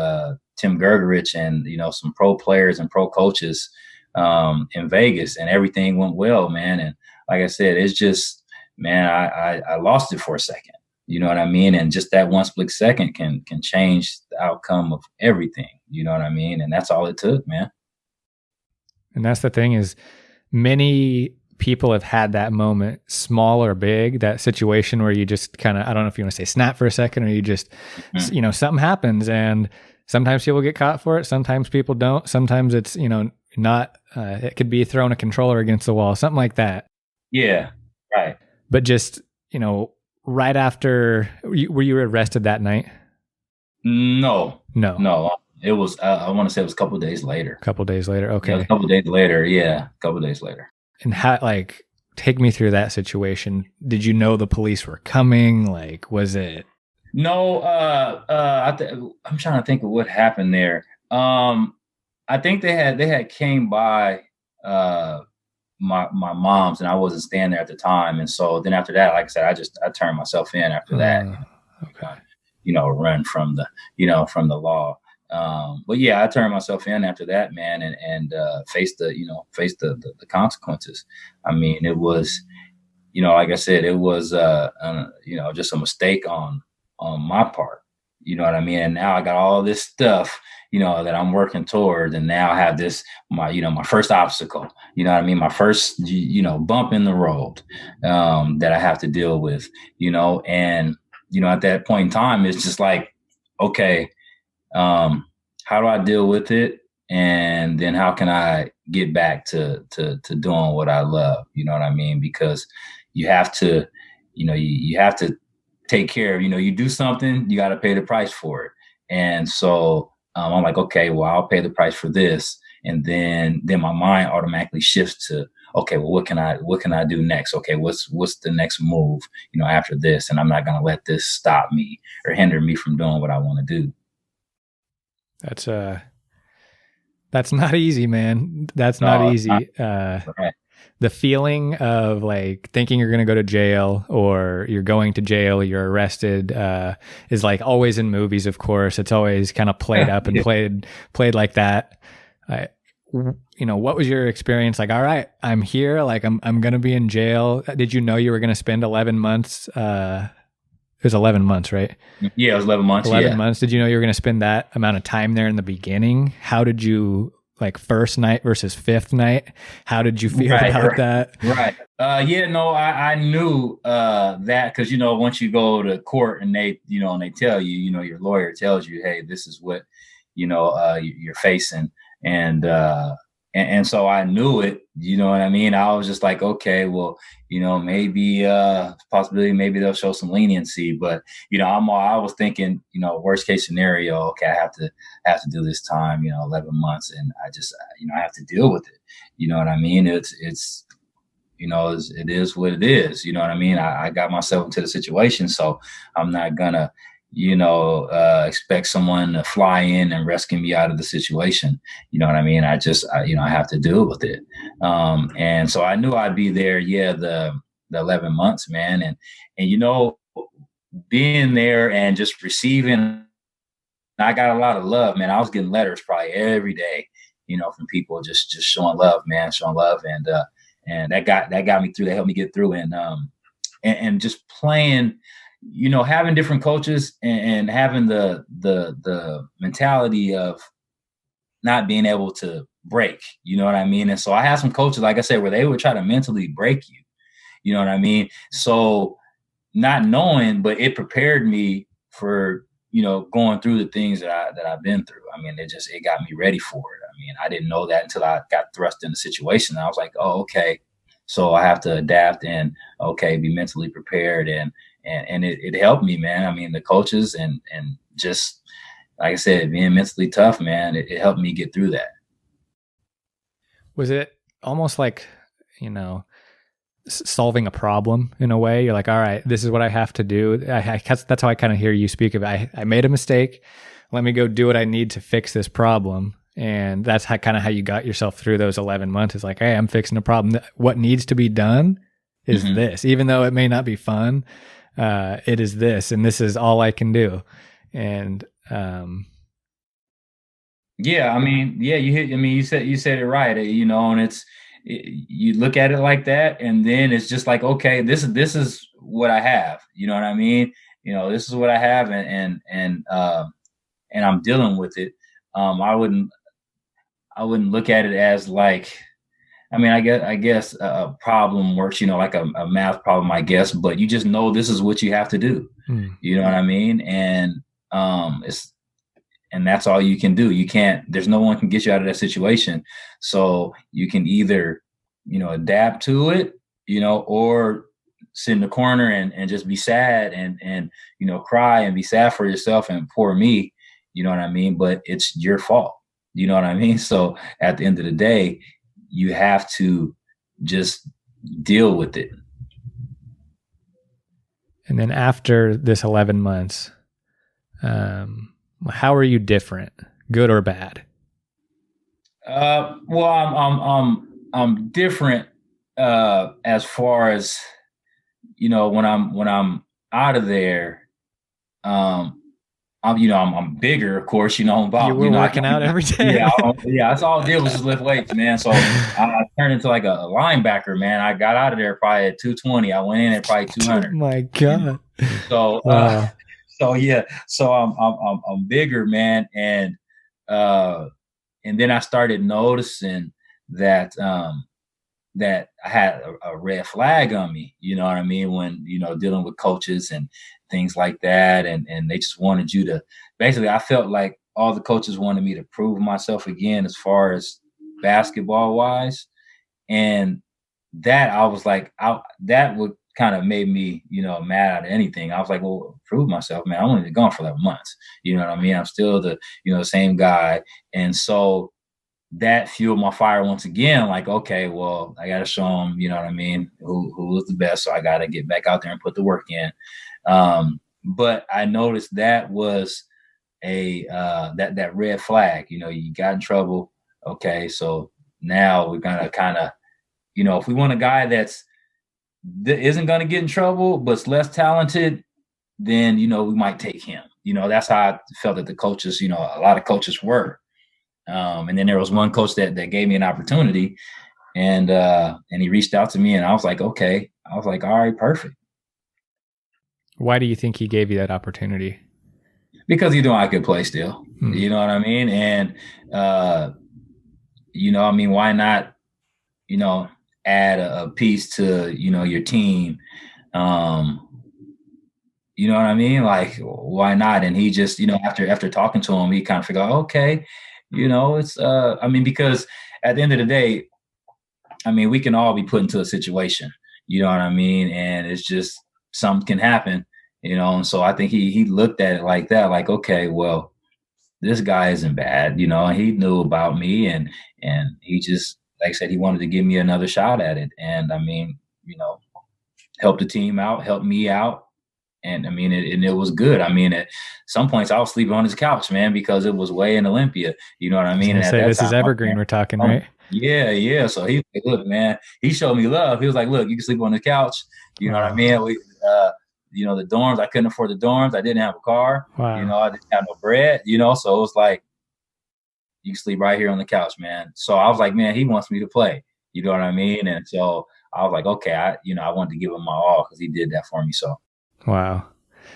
Tim Gergerich and, some pro players and pro coaches in Vegas, and everything went well, man. And like I said, it's just, man, I lost it for a second. You know what I mean? And just that one split second can change the outcome of everything. You know what I mean? And that's all it took, man. And that's the thing is, many people have had that moment, small or big, that situation where you just kind of, I don't know if you want to say snap for a second, or you just, something happens, and sometimes people get caught for it. Sometimes people don't. Sometimes it's, not, it could be throwing a controller against the wall, something like that. Yeah. Right. But just, right after, were you arrested that night? No. It was, I want to say it was a couple of days later. Okay. Yeah, a couple of days later. Yeah. A couple of days later. And how, take me through that situation. Did you know the police were coming? Was it? No, I'm trying to think of what happened there. I think they had came by, my mom's, and I wasn't staying there at the time. And so then after that, like I said, I turned myself in after that. Okay. Run from the law. But yeah, I turned myself in after that, man, and faced the consequences. I mean, it was, like I said, it was, just a mistake on my part. You know what I mean? And now I got all this stuff, that I'm working towards, and now I have this, my first obstacle, you know what I mean? My first, bump in the road, that I have to deal with, and, at that point in time, it's just like, okay, how do I deal with it? And then how can I get back to doing what I love? You know what I mean? Because you have to, you have to take care of, you do something, you got to pay the price for it. And so I'm like, okay, well, I'll pay the price for this. And then my mind automatically shifts to, okay, well, what can I do next? Okay, what's the next move, after this? And I'm not going to let this stop me or hinder me from doing what I want to do. That's not easy, man. That's not easy. Right. The feeling of thinking you're going to go to jail, or you're going to jail, or you're arrested, is always in movies. Of course, it's always kind of played up and played like that. What was your experience? All right, I'm here. I'm going to be in jail. Did you know you were going to spend 11 months? It was 11 months, right? Yeah, it was 11 months. 11 months. Did you know you were going to spend that amount of time there in the beginning? How did you, first night versus fifth night? How did you feel about that? Right. I knew that, because, once you go to court and they, and they tell you, your lawyer tells you, hey, this is what, you're facing. And so I knew it, you know what I mean? I was just like, okay, well, maybe possibility, maybe they'll show some leniency, but, I was thinking, worst case scenario, okay, I have to do this time, 11 months. And I just, I have to deal with it. You know what I mean? It is what it is. You know what I mean? I got myself into the situation, so I'm not gonna, expect someone to fly in and rescue me out of the situation. You know what I mean? I have to deal with it. And so I knew I'd be there. Yeah. The 11 months, man. And, being there and just receiving, I got a lot of love, man. I was getting letters probably every day, from people just showing love, man, showing love. And that got me through, that helped me get through. And just playing, having different coaches and having the mentality of not being able to break, you know what I mean? And so I had some coaches, like I said, where they would try to mentally break you, You know what I mean? So not knowing, but it prepared me for, going through the things that I've been through. I mean, it got me ready for it. I mean, I didn't know that until I got thrust in the situation. I was like, oh, okay. So I have to adapt and, okay, be mentally prepared. And it helped me, man. I mean, the coaches and just, like I said, being mentally tough, man, it helped me get through that. Was it almost like, solving a problem in a way? You're like, all right, this is what I have to do. That's how I kind of hear you speak of it. I made a mistake. Let me go do what I need to fix this problem. And that's kind of how you got yourself through those 11 months. It's like, hey, I'm fixing a problem. What needs to be done is this, even though it may not be fun. It is this, and this is all I can do. And, yeah, I mean, yeah, you said it right, and you look at it like that, and then it's just like, okay, this is what I have. You know what I mean? This is what I have, and I'm dealing with it. I wouldn't look at it as like, I mean, I guess a problem works, like a math problem, I guess, but you just know this is what you have to do. You know what I mean? And and that's all you can do. There's no one can get you out of that situation. So you can either, adapt to it, or sit in the corner and just be sad and cry and be sad for yourself and poor me, you know what I mean? But it's your fault. You know what I mean? So at the end of the day, you have to just deal with it. And then after this 11 months, how are you different, good or bad? Well, I'm different as far as, when I'm out of there. I'm bigger, of course. You were working out every day. Yeah. That's all I did was just lift weights, man. So I turned into like a linebacker, man. I got out of there probably at 220. I went in at probably 200. Oh my God. So, wow. So I'm bigger, man, and then I started noticing that that I had a red flag on me. You know what I mean? When dealing with coaches and things like that, and they just wanted you to. Basically, I felt like all the coaches wanted me to prove myself again as far as basketball wise, and that I was like, that would kind of made me, mad at anything. I was like, well, prove myself, man. I'm only gone for 11 months. You know what I mean? I'm still the, same guy. And so that fueled my fire once again. Like, okay, well, I got to show them, you know what I mean? Who was the best. So I got to get back out there and put the work in. But I noticed that was that red flag, you got in trouble. Okay. So now we're going to kind of, if we want a guy that isn't going to get in trouble, but's less talented, then, we might take him. That's how I felt that the coaches, a lot of coaches were. And then there was one coach that gave me an opportunity, and he reached out to me, and I was like, okay. I was like, all right, perfect. Why do you think he gave you that opportunity? Because he knew I could play still. You know what I mean? And, why not, add a piece to, your team. You know what I mean? Like, why not? And he just, after talking to him, he kind of figured out, okay, it's, because at the end of the day, we can all be put into a situation, you know what I mean? And it's just, something can happen, and so I think he looked at it like that, like, okay, well, this guy isn't bad, and he knew about me, and he just, like I said, he wanted to give me another shot at it. And help the team out, help me out. And it was good. At some points I was sleeping on his couch, man, because it was way in Olympia. You know what I mean? This is Evergreen we're talking, right? Yeah. So he, look, man, he showed me love. He was like, look, you can sleep on the couch. You know what I mean? We, the dorms, I couldn't afford the dorms. I didn't have a car. Wow. I didn't have no bread, so it was like, you can sleep right here on the couch, man. So I was like, man, he wants me to play. You know what I mean? And so I was like, okay, I wanted to give him my all because he did that for me. So. Wow.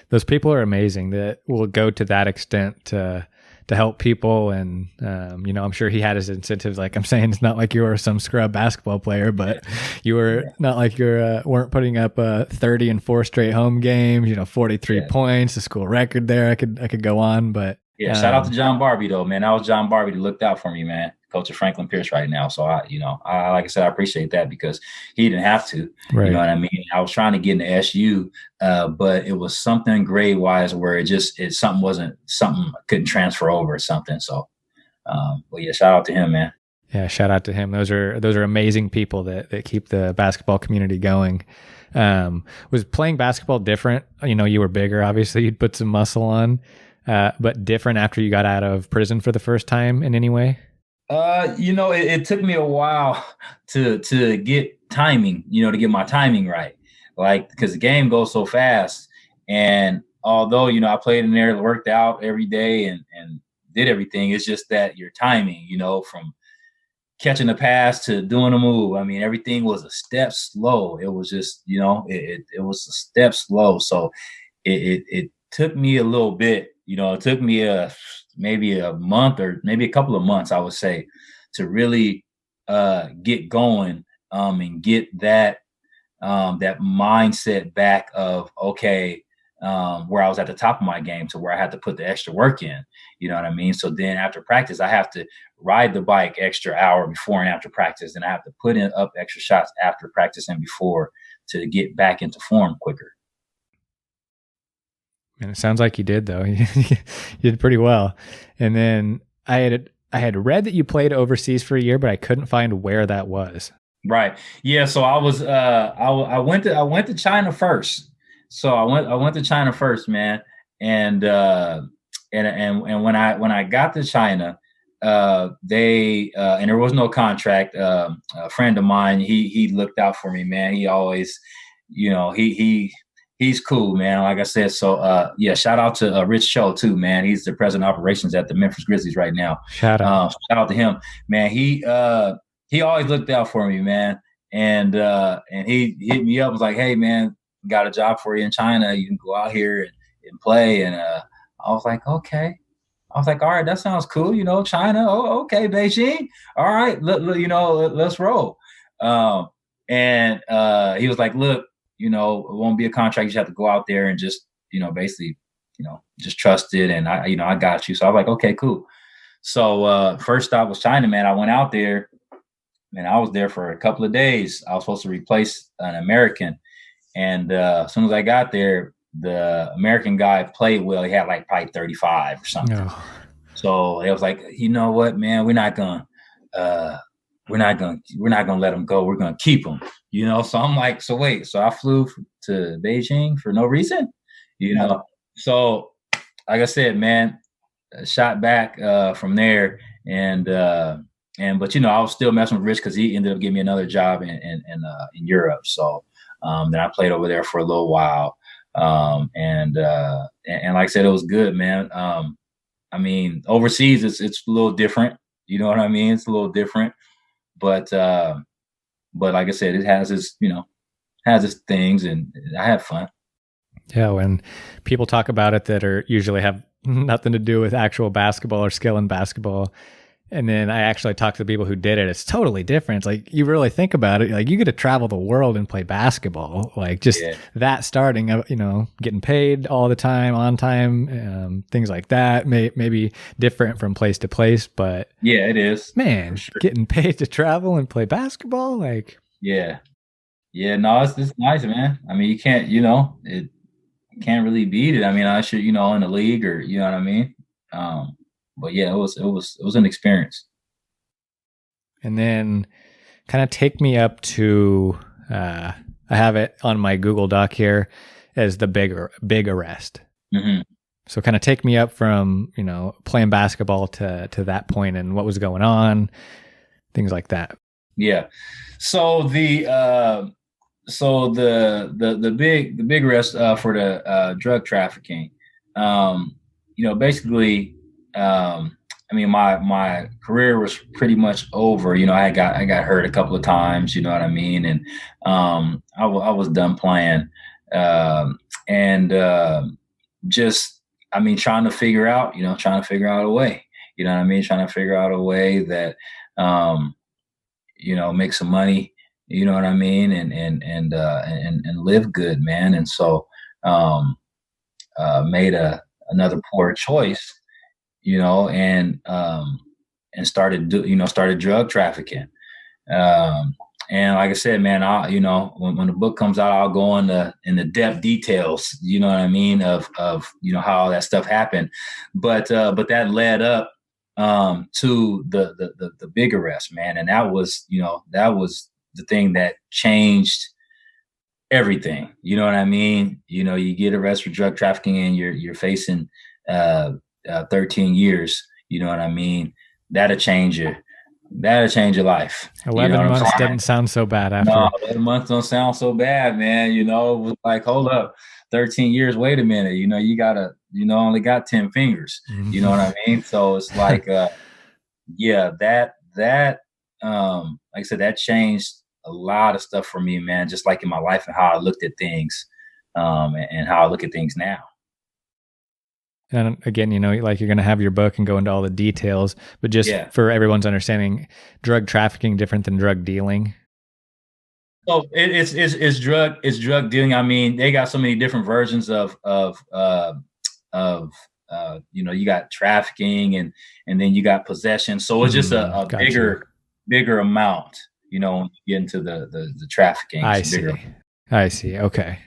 Those people are amazing that will go to that extent to to help people. And, I'm sure he had his incentives. Like I'm saying, it's not like you were some scrub basketball player, but you were not like weren't putting up 30 and 4 straight home games, 43 points, the school record there. I could go on, but yeah, shout out to John Barbie though, man. That was John Barbie that looked out for me, man. Coach of Franklin Pierce right now. So I like I said, I appreciate that because he didn't have to, right. You know what I mean? I was trying to get into SU, but it was something grade wise where something I couldn't transfer over or something. So, but yeah, shout out to him, man. Yeah. Shout out to him. Those are amazing people that keep the basketball community going. Was playing basketball different? You were bigger, obviously you'd put some muscle on, but different after you got out of prison for the first time in any way? It took me a while to get timing, to get my timing right. Like, because the game goes so fast. And although, I played in there, worked out every day and did everything, it's just that your timing, from catching the pass to doing a move. I mean, everything was a step slow. It was just, it was a step slow. So it took me a little bit, it took me maybe a month or maybe a couple of months, I would say, to really get going and get that mindset back of, okay, where I was at the top of my game to where I had to put the extra work in, you know what I mean? So then after practice, I have to ride the bike extra hour before and after practice. And I have to put in up extra shots after practice and before to get back into form quicker. And it sounds like you did, though. You did pretty well. And then I had read that you played overseas for a year, but I couldn't find where that was. Right. Yeah. So I was I went to China first. So I went to China first, man. And when I got to China, they and there was no contract. A friend of mine, he looked out for me, man. He always, he's cool, man. Like I said, so shout out to Rich Cho too, man. He's the president of operations at the Memphis Grizzlies right now. Shout out to him, man. He always looked out for me, man. And he hit me up, was like, hey, man, got a job for you in China. You can go out here and play. And I was like, okay. I was like, all right, that sounds cool. China. Oh, okay, Beijing. All right, let's roll. And he was like, look, it won't be a contract. You just have to go out there and just, basically, just trust it. And I got you. So I was like, okay, cool. So first stop was China, man. I went out there and I was there for a couple of days. I was supposed to replace an American. And as soon as I got there, the American guy played well. He had like probably 35 or something. Oh. So it was like, you know what, man, we're not gonna let him go. We're gonna keep him. So I'm like, so wait. So I flew to Beijing for no reason, So like I said, man, shot back from there, but I was still messing with Rich because he ended up giving me another job in Europe. So then I played over there for a little while. And like I said, it was good, man. I mean, overseas it's a little different. You know what I mean? It's a little different, but like I said, it has its things, and I had fun. Yeah, when people talk about it that are usually have nothing to do with actual basketball or skill in basketball, and then I actually talk to the people who did it, it's totally different. It's like, you really think about it, like you get to travel the world and play basketball, like just that starting, getting paid all the time, on time, things like that, maybe different from place to place, but yeah, it is, man, sure. Getting paid to travel and play basketball, like, no, it's nice, man. I mean, you can't, it can't really beat it. I mean, I should, in the league, or, you know what I mean? But yeah, it was an experience. And then kind of take me up to, I have it on my Google Doc here as the big arrest. Mm-hmm. So kind of take me up from, playing basketball to that point and what was going on, things like that. Yeah. So the big arrest for the drug trafficking, basically, I mean, my career was pretty much over. I got hurt a couple of times, you know what I mean? And I was done playing. Just I mean, trying to figure out a way, you know what I mean? Trying to figure out a way that, make some money, you know what I mean? And live good, man. And so, made another poor choice, and started drug trafficking. And like I said, man, when the book comes out, I'll go in the depth details, you know what I mean, of how all that stuff happened. But that led up to the big arrest, man. And that was the thing that changed everything. You know what I mean? You get arrested for drug trafficking and you're facing 13 years, you know what I mean? That'll change your life. 11 months doesn't sound so bad after. No, 11 months don't sound so bad, man. It was like, hold up, 13 years, wait a minute. You only got 10 fingers. Mm-hmm. You know what I mean? So it's like, like I said, that changed a lot of stuff for me, man, just like in my life and how I looked at things, and how I look at things now. And again, like you're going to have your book and go into all the details, but just for everyone's understanding, drug trafficking different than drug dealing. So it's drug dealing. I mean, they got so many different versions of you got trafficking and then you got possession. So it's just a bigger amount, when you get into the trafficking. I see. Okay.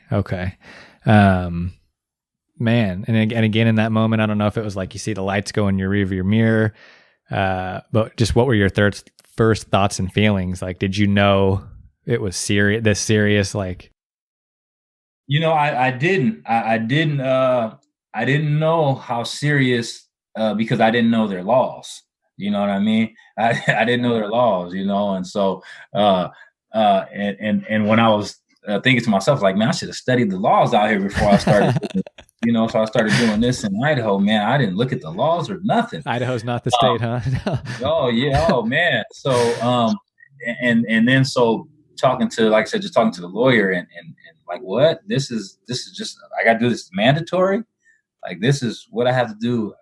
Man. And again, in that moment, I don't know if it was like you see the lights go in your rearview mirror, but just what were your first thoughts and feelings? Like, did you know it was serious? Like, I didn't know how serious, because I didn't know their laws. You know what I mean? I didn't know their laws, and so, and when I was thinking to myself, like, man, I should have studied the laws out here before I started, so I started doing this in Idaho, man. I didn't look at the laws or nothing. Idaho's not the state, huh? Oh yeah. Oh man. So, and then, so talking to, like I said, just talking to the lawyer and like, what, this is just, I got to do this mandatory. Like, this is what I have to do.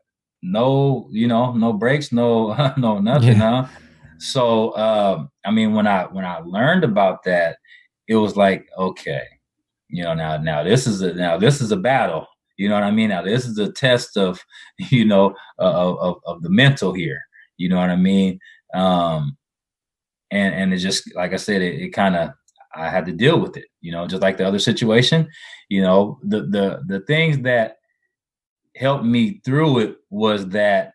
No, no breaks, no, no, nothing, huh? So, I mean, when I learned about that, it was like, okay, now this is a battle. You know what I mean? Now this is a test of, of the mental here. You know what I mean? And it just, like I said, it kind of, I had to deal with it, just like the other situation, the things that helped me through it was that,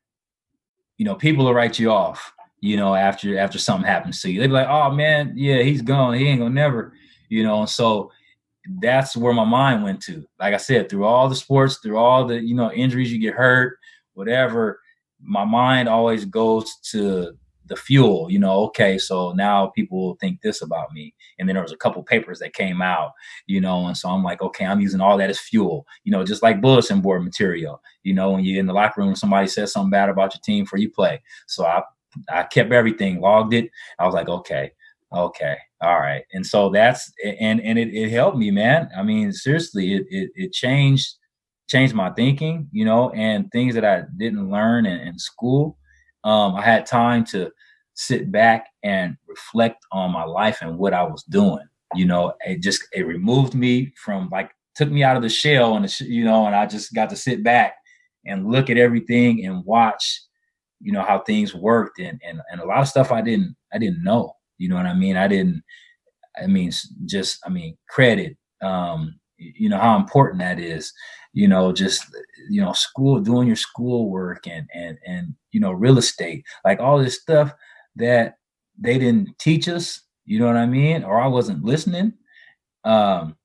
people will write you off, after something happens to you. They'd be like, oh man, yeah, he's gone. He ain't gonna never, and so that's where my mind went to. Like I said, through all the sports, through all the, injuries, you get hurt, whatever, my mind always goes to the fuel, okay, so now people think this about me. And then there was a couple papers that came out, and so I'm like, okay, I'm using all that as fuel, just like bulletin board material, when you're in the locker room, somebody says something bad about your team before you play. So I kept everything, logged it. I was like, okay, all right. And so that's, and it helped me, man. I mean, seriously, it changed my thinking, and things that I didn't learn in school. I had time to sit back and reflect on my life and what I was doing. It removed me from, like, took me out of the shell, and and I just got to sit back and look at everything and watch, how things worked, and a lot of stuff I didn't know. You know what I mean? Credit, how important that is, school, doing your schoolwork and real estate, like all this stuff that they didn't teach us, you know what I mean? Or I wasn't listening. And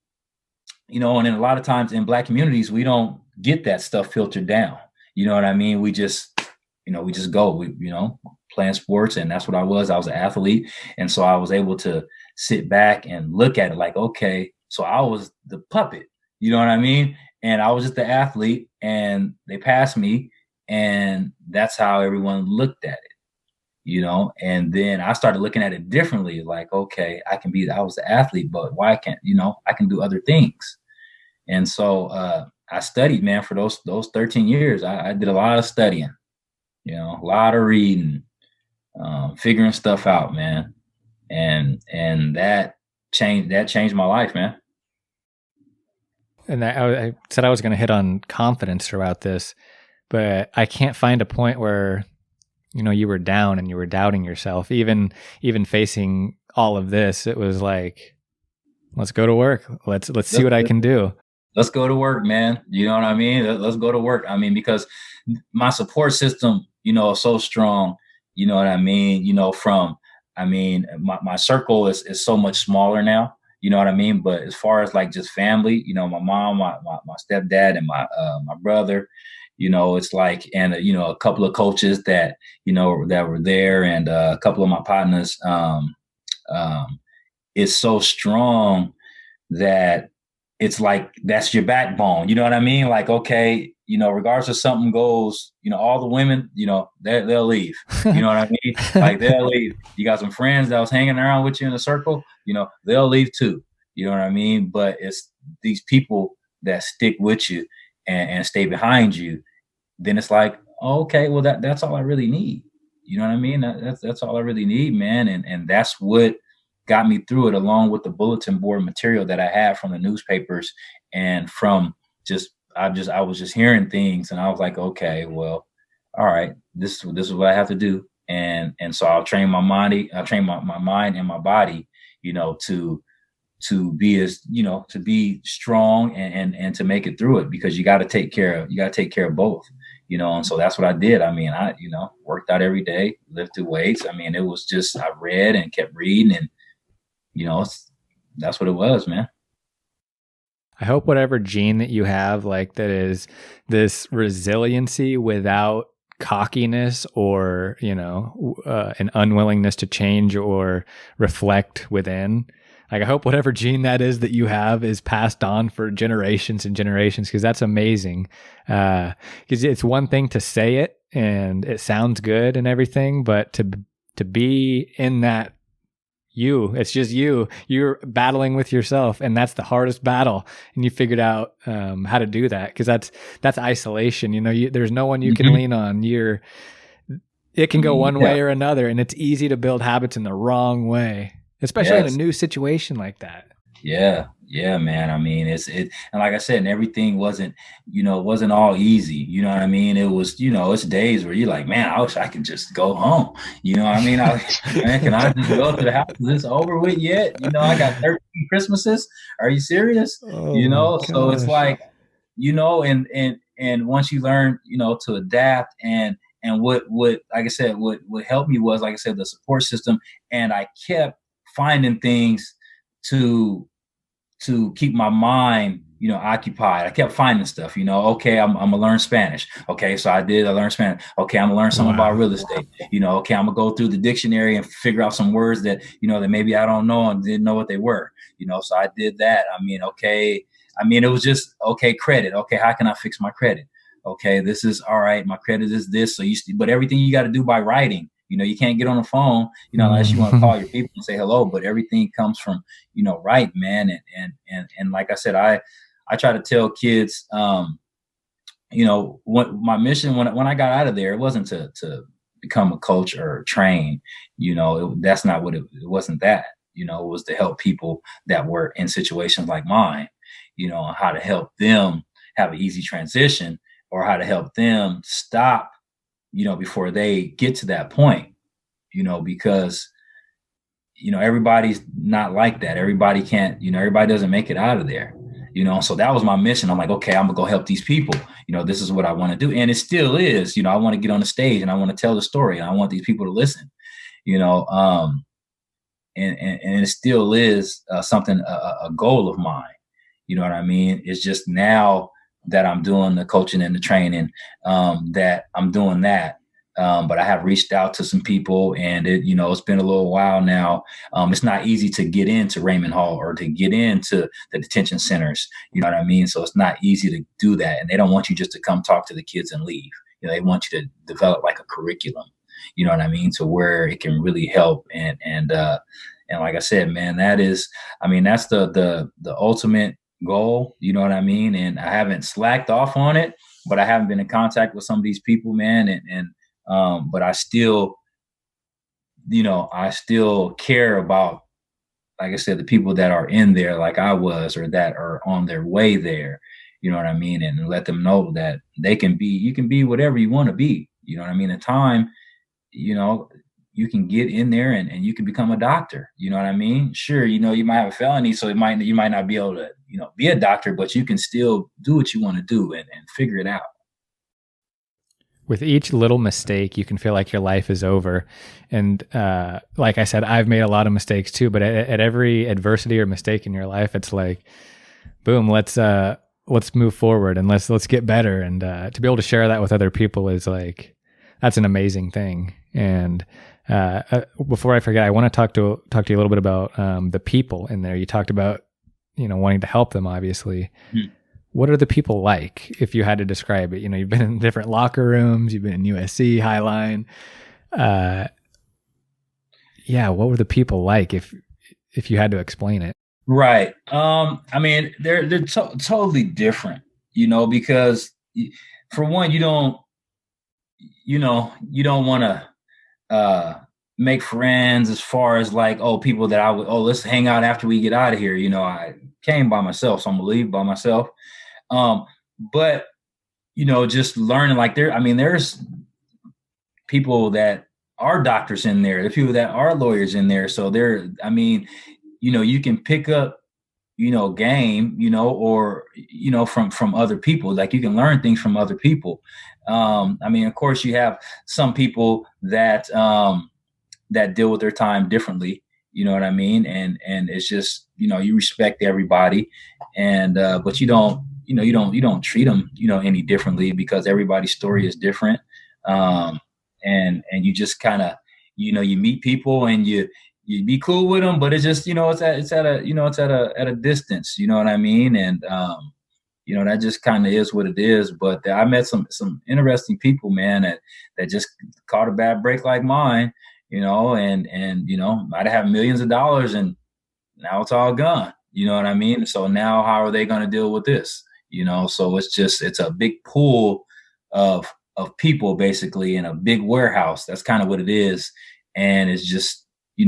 then a lot of times in Black communities, we don't get that stuff filtered down. You know what I mean? We just go, playing sports. And that's what I was. I was an athlete. And so I was able to sit back and look at it like, okay, so I was the puppet, you know what I mean? And I was just the athlete, and they passed me, and that's how everyone looked at it, and then I started looking at it differently. Like, okay, I was the athlete, but why can't, I can do other things. And so, I studied, man, for those 13 years. I did a lot of studying, a lot of reading, figuring stuff out, man. And that changed my life, man. And I said I was going to hit on confidence throughout this, but I can't find a point where, you were down and you were doubting yourself. Even facing all of this, it was like, let's go to work. Let's see what I can do. Let's go to work, man. You know what I mean? Let's go to work. I mean, because my support system, is so strong. You know what I mean? My circle is so much smaller now. You know what I mean? But as far as like just family, my mom, my stepdad, and my brother, it's like, and a couple of coaches that that were there, and a couple of my partners. It's so strong that it's like that's your backbone. You know what I mean? Like, okay, regardless of something goes, all the women, they'll leave. You know what I mean? Like, they'll leave. You got some friends that was hanging around with you in a circle, they'll leave too. You know what I mean? But it's these people that stick with you and stay behind you. Then it's like, okay, well, that's all I really need. You know what I mean? That's all I really need, man. And that's what got me through it, along with the bulletin board material that I had from the newspapers, and from I was just hearing things, and I was like, okay, well, all right, this is what I have to do. And so I'll train my mind, my mind and my body, to be to be strong and to make it through it, because you got to take care of both, and so that's what I did. I mean, I worked out every day, lifted weights. I mean, it was just, I read and kept reading, and that's what it was, man. I hope whatever gene that you have, like, that is this resiliency without cockiness or, an unwillingness to change or reflect within. Like, I hope whatever gene that is that you have is passed on for generations and generations, because that's amazing. Because it's one thing to say it and it sounds good and everything, but to be in that, it's just you're battling with yourself, and that's the hardest battle, and you figured out how to do that, because that's isolation. There's no one you can lean on. It can go one way or another, and it's easy to build habits in the wrong way, especially in a new situation like that. Yeah, man. I mean, and like I said, and everything wasn't all easy. You know what I mean? It was, it's days where you're like, man, I wish I could just go home. You know what I mean? Man, can I just go to the house? Is this over with yet? I got 13 Christmases. Are you serious? Oh, so it's like, and once you learn, to adapt, and what like I said, what helped me was, like I said, the support system. And I kept finding things to keep my mind, occupied. I kept finding stuff, okay, I'm gonna learn Spanish. Okay, so I learned Spanish. Okay, I'm gonna learn something about real estate. Okay, I'm gonna go through the dictionary and figure out some words that, that maybe I don't know and didn't know what they were. So I did that. I mean, okay. I mean, it was just, okay, credit. Okay, how can I fix my credit? Okay, this is all right. My credit is this. So but everything you got to do by writing. You can't get on the phone, unless you want to call your people and say hello, but everything comes from, right, man. And like I said, I try to tell kids, what my mission when I got out of there, it wasn't to become a coach or train, that's not what it wasn't that, it was to help people that were in situations like mine, how to help them have an easy transition, or how to help them stop, before they get to that point, because, everybody's not like that. Everybody can't, everybody doesn't make it out of there, so that was my mission. I'm like, okay, I'm gonna go help these people. This is what I want to do. And it still is, I want to get on the stage and I want to tell the story, and I want these people to listen, and it still is something, a goal of mine. You know what I mean? It's just now that I'm doing the coaching and the training, that I'm doing that. But I have reached out to some people, and it's been a little while now. It's not easy to get into Raymond Hall or to get into the detention centers. You know what I mean? So it's not easy to do that. And they don't want you just to come talk to the kids and leave. They want you to develop like a curriculum, you know what I mean? To where it can really help. And like I said, man, that's the ultimate, goal, you know what I mean? And I haven't slacked off on it, but I haven't been in contact with some of these people, man. But I still, I still care about, like I said, the people that are in there like I was, or that are on their way there, you know what I mean? And let them know that you can be whatever you want to be. You know what I mean? In time, you know, you can get in there and you can become a doctor. You know what I mean? Sure, you might have a felony, so you might not be able to, be a doctor, but you can still do what you want to do and figure it out. With each little mistake, you can feel like your life is over. And like I said, I've made a lot of mistakes too, but at every adversity or mistake in your life, it's like, boom, let's move forward and let's get better. And to be able to share that with other people is like, that's an amazing thing. And before I forget, I want to talk to you a little bit about the people in there. You talked about, wanting to help them, obviously. What are the people like, if you had to describe it? You've been in different locker rooms, you've been in USC, Highline. What were the people like, if you had to explain it? Right. I mean, they're totally different, because for one, you don't want to make friends as far as like, people that let's hang out after we get out of here. I came by myself, so I'm gonna leave by myself. But just learning, like, there's people that are doctors in there, there's people that are lawyers in there. So you can pick up, game, or, from other people. Like, you can learn things from other people. Of course you have some people that deal with their time differently, you know what I mean? And it's just, you respect everybody, and but you don't treat them, any differently, because everybody's story is different. And you just kind of, you meet people and you be cool with them, but it's just, it's at a distance, you know what I mean? And that just kind of is what it is. But I met some interesting people, man, that just caught a bad break like mine, and might have millions of dollars, and now it's all gone. You know what I mean? So now how are they going to deal with this? So it's a big pool of people, basically, in a big warehouse. That's kind of what it is. And it's just, you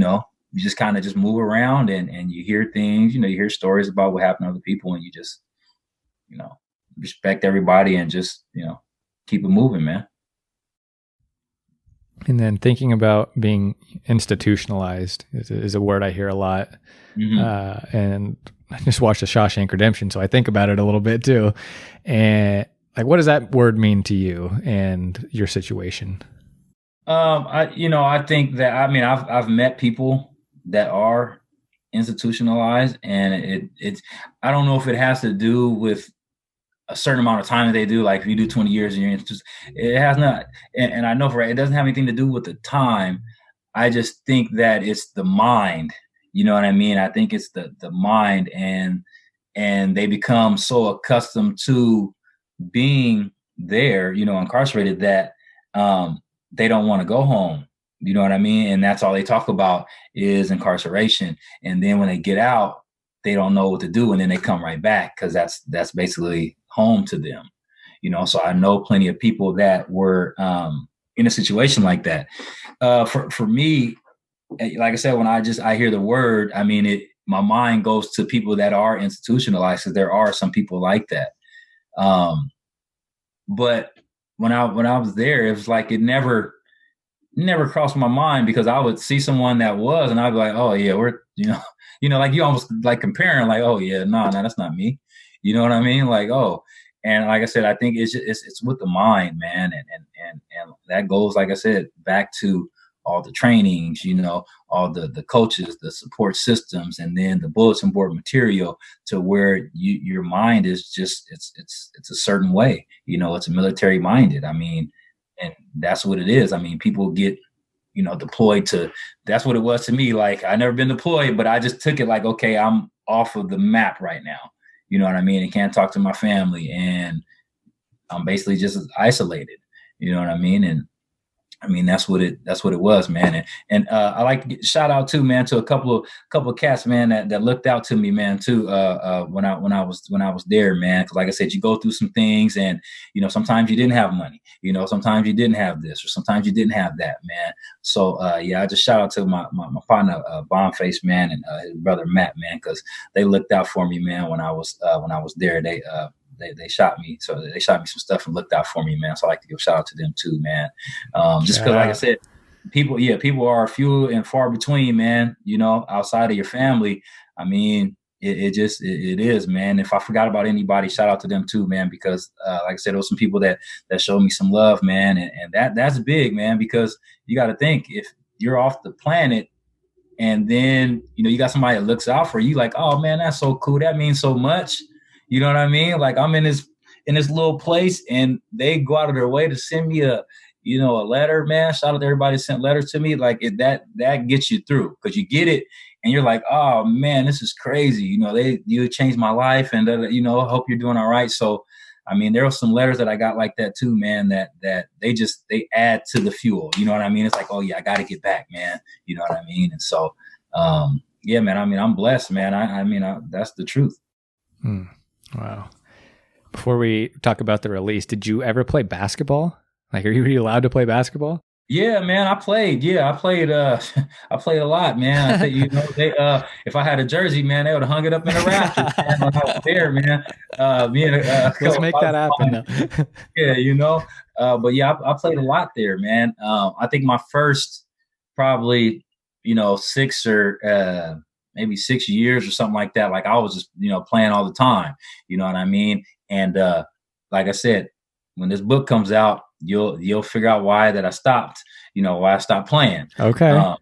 just kind of just move around and you hear things, you hear stories about what happened to other people, and you just, respect everybody and just, keep it moving, man. And then thinking about being institutionalized is a word I hear a lot. Mm-hmm. And I just watched The Shawshank Redemption, so I think about it a little bit too. And like, what does that word mean to you and your situation? I think that, I've met people that are institutionalized, and it's I don't know if it has to do with a certain amount of time that they do. Like, if you do 20 years and you're it has not. And I know it doesn't have anything to do with the time. I just think that it's the mind. You know what I mean? I think it's the mind, and they become so accustomed to being there, incarcerated, that they don't want to go home. You know what I mean? And that's all they talk about is incarceration. And then when they get out, they don't know what to do, and then they come right back, because that's basically home to them. So I know plenty of people that were in a situation like that. For me, like I said, when I hear the word, my mind goes to people that are institutionalized, because there are some people like that. But when I was there, it was like it never crossed my mind, because I would see someone that was, and I'd be like, oh yeah, we're like, you almost like comparing, like, oh yeah, no, that's not me. You know what I mean? Like, oh, and like I said, I think it's with the mind, man, and that goes, like I said, back to all the trainings, all the coaches, the support systems, and then the bulletin board material, to where your mind is just, it's a certain way, it's military minded. And that's what it is. People get, deployed to, that's what it was to me. Like, I never been deployed, but I just took it like, okay, I'm off of the map right now. You know what I mean? And can't talk to my family, and I'm basically just isolated. You know what I mean? And I mean, that's what it was, man. And I like to shout out too, man, to a couple of cats, man, that looked out to me, man, too. When I was there, man, because like I said, you go through some things, and sometimes you didn't have money, sometimes you didn't have this, or sometimes you didn't have that, man. So yeah, I just shout out to my partner, Bondface, man, and his brother Matt, man, because they looked out for me, man, when I was there. They shot me. So they shot me some stuff and looked out for me, man. So I like to give a shout out to them too, man. Just because, like I said, people are few and far between, man, outside of your family. I mean, it is, man. If I forgot about anybody, shout out to them too, man, because like I said, there was some people that showed me some love, man. And that's big, man, because you got to think, if you're off the planet and then, you got somebody that looks out for you, like, oh man, that's so cool. That means so much. You know what I mean? Like, I'm in this little place, and they go out of their way to send me a letter, man. Shout out to everybody that sent letters to me. Like, that gets you through, because you get it and you're like, oh man, this is crazy. You changed my life, and hope you're doing all right. So, I mean, there were some letters that I got like that too, man, that they add to the fuel. You know what I mean? It's like, oh yeah, I got to get back, man. You know what I mean? And so, yeah, man, I mean, I'm blessed, man. I mean, that's the truth. Wow. Before we talk about the release, did you ever play basketball? Like, are you allowed to play basketball? Yeah, man, I played. Yeah, I played. I played a lot, man. I think, they if I had a jersey, man, they would have hung it up in the rafters, man, when I was there, man. Let's make that happen now. Yeah, but yeah, I played a lot there, man. I think my first probably, 6 or maybe 6 years or something like that. Like, I was just, playing all the time. You know what I mean? And like I said, when this book comes out, you'll figure out why I stopped playing. Okay.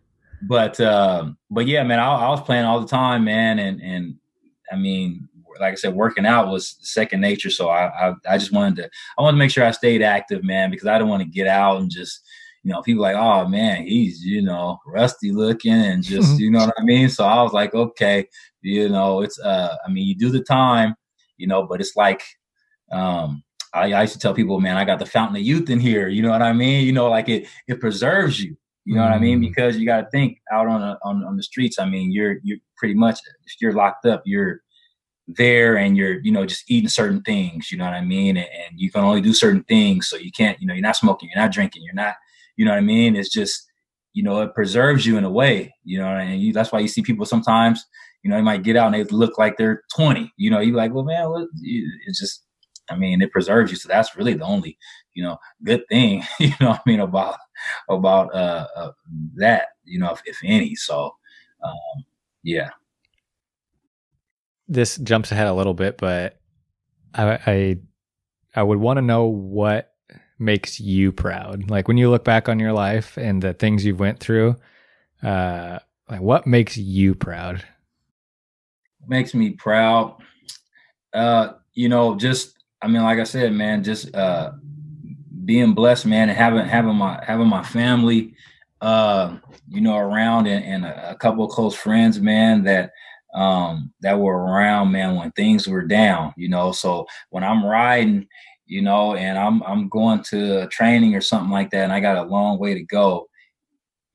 But yeah, man, I was playing all the time, man. And I mean, like I said, working out was second nature. So I just wanted to make sure I stayed active, man, because I didn't want to get out and just, people like, oh man, he's, rusty looking and just, you know what I mean? So I was like, okay, it's, I mean, you do the time, but it's like, I used to tell people, man, I got the fountain of youth in here. You know what I mean? Like it preserves you. You know what I mean? Because you got to think, out on the streets. I mean, you're pretty much, if you're locked up, you're there, and you're, just eating certain things. You know what I mean? And you can only do certain things. So you can't, you're not smoking, you're not drinking, you're not, you know what I mean? It's just, it preserves you in a way. And that's why you see people sometimes, they might get out and they look like they're 20. You're like, well, man, it's just, I mean, it preserves you. So that's really the only, good thing, about that, if any. So, yeah. This jumps ahead a little bit, but I would want to know what makes you proud. Like, when you look back on your life and the things you've went through, like, what makes you proud? Makes me proud. Just, I mean, like I said, man, just being blessed, man, and having my family, around, and a couple of close friends, man, that were around, man, when things were down. So when I'm riding, and I'm going to training or something like that, and I got a long way to go,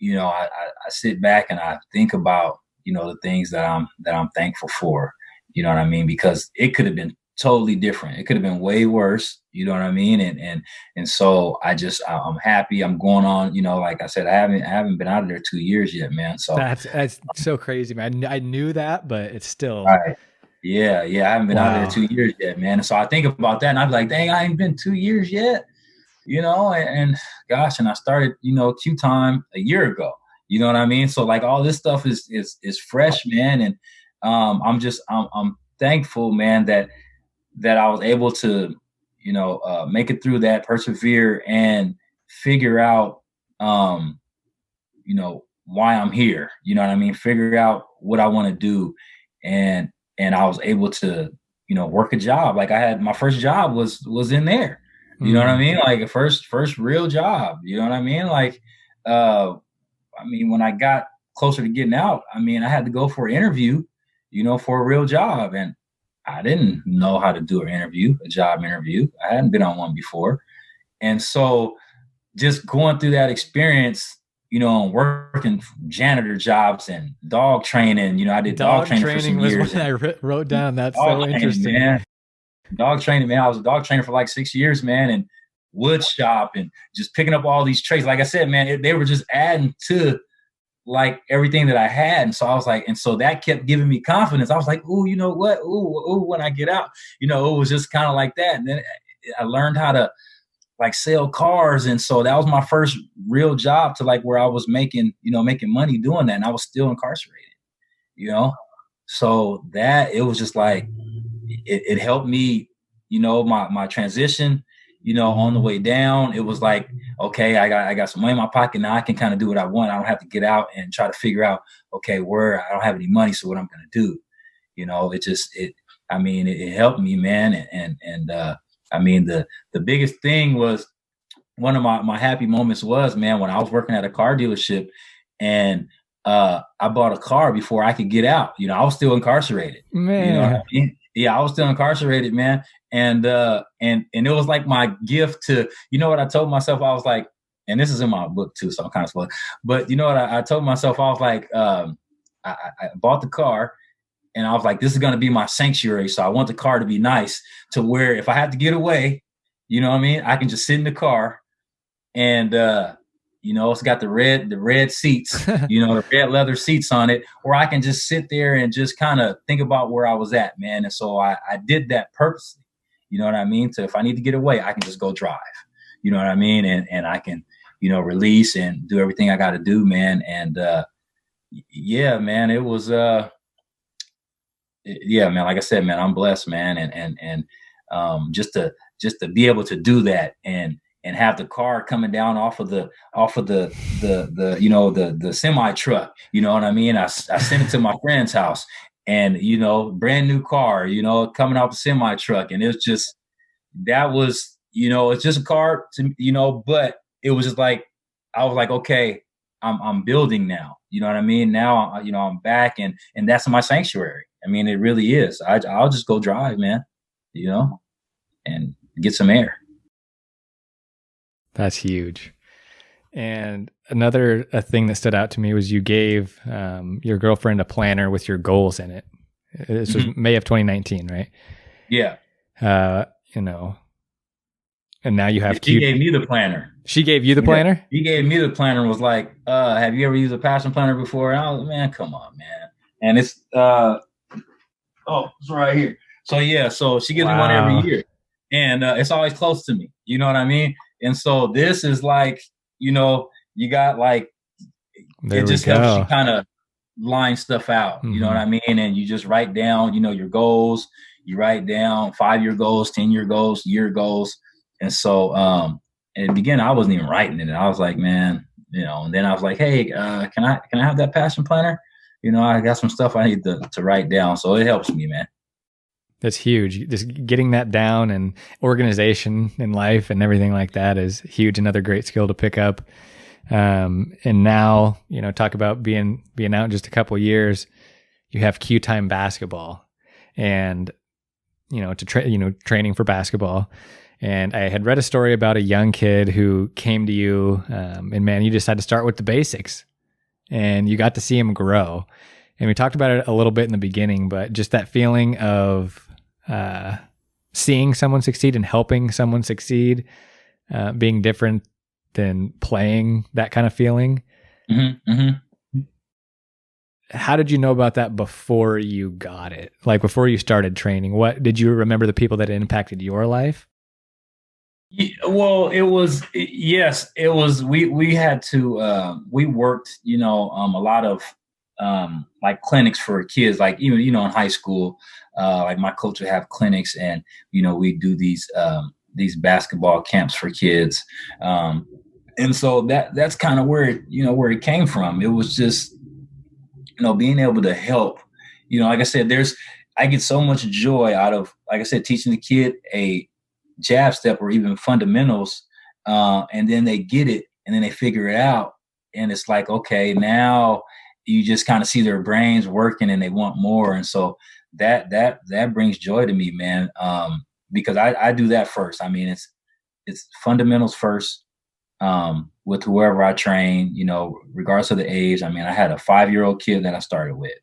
I sit back and I think about, the things that I'm thankful for. You know what I mean? Because it could have been totally different. It could have been way worse. You know what I mean? And so I'm happy. I'm going on. Like I said, I haven't been out of there 2 years yet, man. So that's so crazy, man. I knew that, but it's still right. Yeah. I haven't been out of there 2 years yet, man. And so I think about that, and I'm like, dang, I ain't been 2 years yet. And gosh, and I started, Q time a year ago. You know what I mean? So like, all this stuff is fresh, man. And I'm thankful, man, that I was able to, make it through that, persevere, and figure out, why I'm here. You know what I mean? Figure out what I want to do. And I was able to, work a job. Like, I had my first job was in there. You know what I mean? Like, a first real job. You know what I mean? Like, when I got closer to getting out, I had to go for an interview, for a real job. And I didn't know how to do a job interview. I hadn't been on one before. And so just going through that experience, and working janitor jobs and dog training. I did dog Dog training for training some was years. what I wrote down. That's Dog so training, interesting. man. Dog training, man. I was a dog trainer for like 6 years, man, and wood shop and just picking up all these trades. Like I said, man, they were just adding to like everything that I had. And so I was like, and so that kept giving me confidence. I was like, ooh, you know what? Ooh, when I get out, it was just kind of like that. And then I learned how to like sell cars. And so that was my first real job to like where I was making money doing that. And I was still incarcerated, you know? So that it was just like, it helped me, my transition, on the way down. It was like, okay, I got some money in my pocket. Now I can kind of do what I want. I don't have to get out and try to figure out, okay, where I don't have any money. So what I'm going to do, it helped me, man. The biggest thing was one of my happy moments was, man, when I was working at a car dealership and I bought a car before I could get out. I was still incarcerated. Man. You know what I mean? Yeah, I was still incarcerated, man. And it was like my gift to, what I told myself, I was like, and this is in my book too, so I'm kind of spoiled. But you know what I told myself, I was like, I bought the car and I was like, this is going to be my sanctuary. So I want the car to be nice to where if I have to get away, you know what I mean? I can just sit in the car and, it's got the red seats, the red leather seats on it, where I can just sit there and just kind of think about where I was at, man. And so I did that purposely, you know what I mean? So if I need to get away, I can just go drive, you know what I mean? And I can, release and do everything I got to do, man. And, yeah, man, it was, yeah, man, like I said, man, I'm blessed, man. And just to be able to do that and have the car coming down off of the semi truck, you know what I mean? I sent it to my friend's house and, brand new car, coming off the semi truck. And it was just, that was, it's just a car to, but it was just like, I was like, okay, I'm building now, you know what I mean? Now, I'm back and that's my sanctuary. I mean, it really is. I'll just go drive, man, and get some air. That's huge. And another thing that stood out to me was you gave your girlfriend a planner with your goals in it. This was May of 2019, right? Yeah. And now you have She gave me the planner. She gave you the planner? He gave me the planner and was like, have you ever used a passion planner before? And I was, man, come on, man. And it's, it's right here. So, yeah, so she gives me one every year. And it's always close to me. You know what I mean? And so this is like, you got like, it just helps you kind of line stuff out. You know what I mean? And you just write down, your goals. You write down 5-year goals, 10-year goals, year goals. And so, in the beginning, I wasn't even writing it. I was like, man, and then I was like, hey, can I have that passion planner? I got some stuff I need to write down. So it helps me, man. That's huge. Just getting that down and organization in life and everything like that is huge. Another great skill to pick up. And now, talk about being out in just a couple of years, you have Q time basketball and, training for basketball. And I had read a story about a young kid who came to you, and man, you just had to start with the basics and you got to see him grow. And we talked about it a little bit in the beginning, but just that feeling of seeing someone succeed and helping someone succeed, being different than playing, that kind of feeling. How did you know about that before you got it? Like before you started training, what did you remember the people that impacted your life? Well, it was, yes, it was, we had to, we worked, a lot of, like clinics for kids, like even, in high school, like my coach would have clinics and, we do these basketball camps for kids. And so that's kind of where it came from. It was just, being able to help, like I said, I get so much joy out of, like I said, teaching the kid a jab step or even fundamentals. And then they get it and then they figure it out. And it's like, okay, now you just kind of see their brains working and they want more. And so that brings joy to me, man. Because I do that first. I mean, it's fundamentals first, with whoever I trained, regardless of the age. I mean, I had a 5-year-old kid that I started with,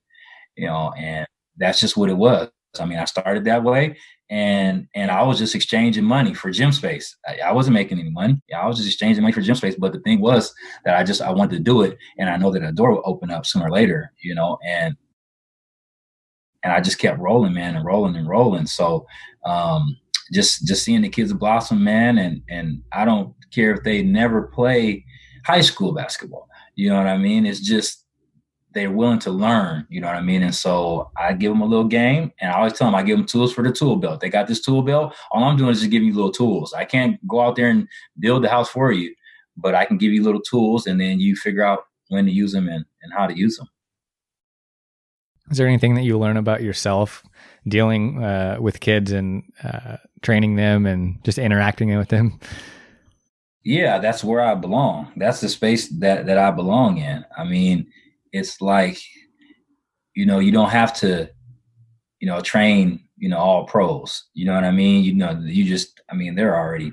and that's just what it was. I mean, I started that way, and I was just exchanging money for gym space. I wasn't making any money. I was just exchanging money for gym space. But the thing was that I wanted to do it, and I know that a door would open up sooner or later, and I just kept rolling, man, and rolling and rolling. So just seeing the kids blossom, man, and I don't care if they never play high school basketball. You know what I mean? It's just they're willing to learn. You know what I mean? And so I give them a little game, and I always tell them I give them tools for the tool belt. They got this tool belt. All I'm doing is just giving you little tools. I can't go out there and build the house for you, but I can give you little tools, and then you figure out when to use them and how to use them. Is there anything that you learn about yourself dealing with kids and training them and just interacting with them? Yeah, that's where I belong. That's the space that I belong in. I mean, it's like, you don't have to, train, all pros. You know what I mean? They're already,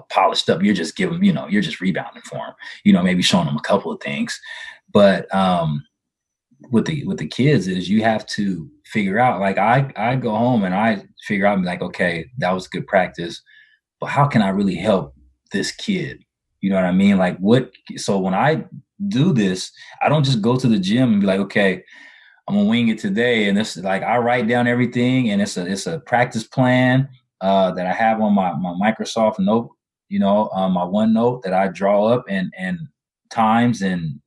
polished up. You're just giving, you're just rebounding for them, maybe showing them a couple of things. But with the kids is you have to figure out, like I go home and I figure out, like, okay, that was good practice, but how can I really help this kid? You know what I mean? Like so when I do this, I don't just go to the gym and be like, okay, I'm gonna wing it today. And this is like, I write down everything, and it's a practice plan that I have on my Microsoft note, my OneNote that I draw up and times and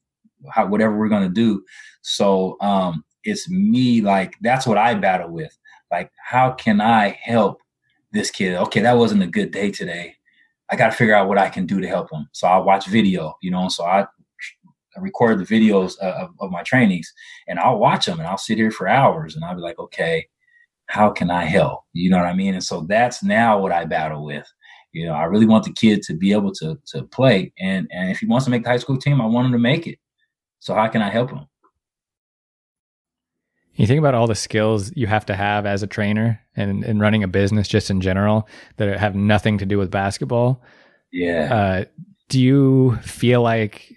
whatever we're going to do. So it's me, like, that's what I battle with. Like, how can I help this kid? Okay, that wasn't a good day today. I got to figure out what I can do to help him. So I watch video, so I record the videos of my trainings, and I'll watch them, and I'll sit here for hours, and I'll be like, okay, how can I help? You know what I mean? And so that's now what I battle with. I really want the kid to be able to play. And if he wants to make the high school team, I want him to make it. So how can I help him? You think about all the skills you have to have as a trainer and running a business just in general that have nothing to do with basketball. Yeah. Do you feel like,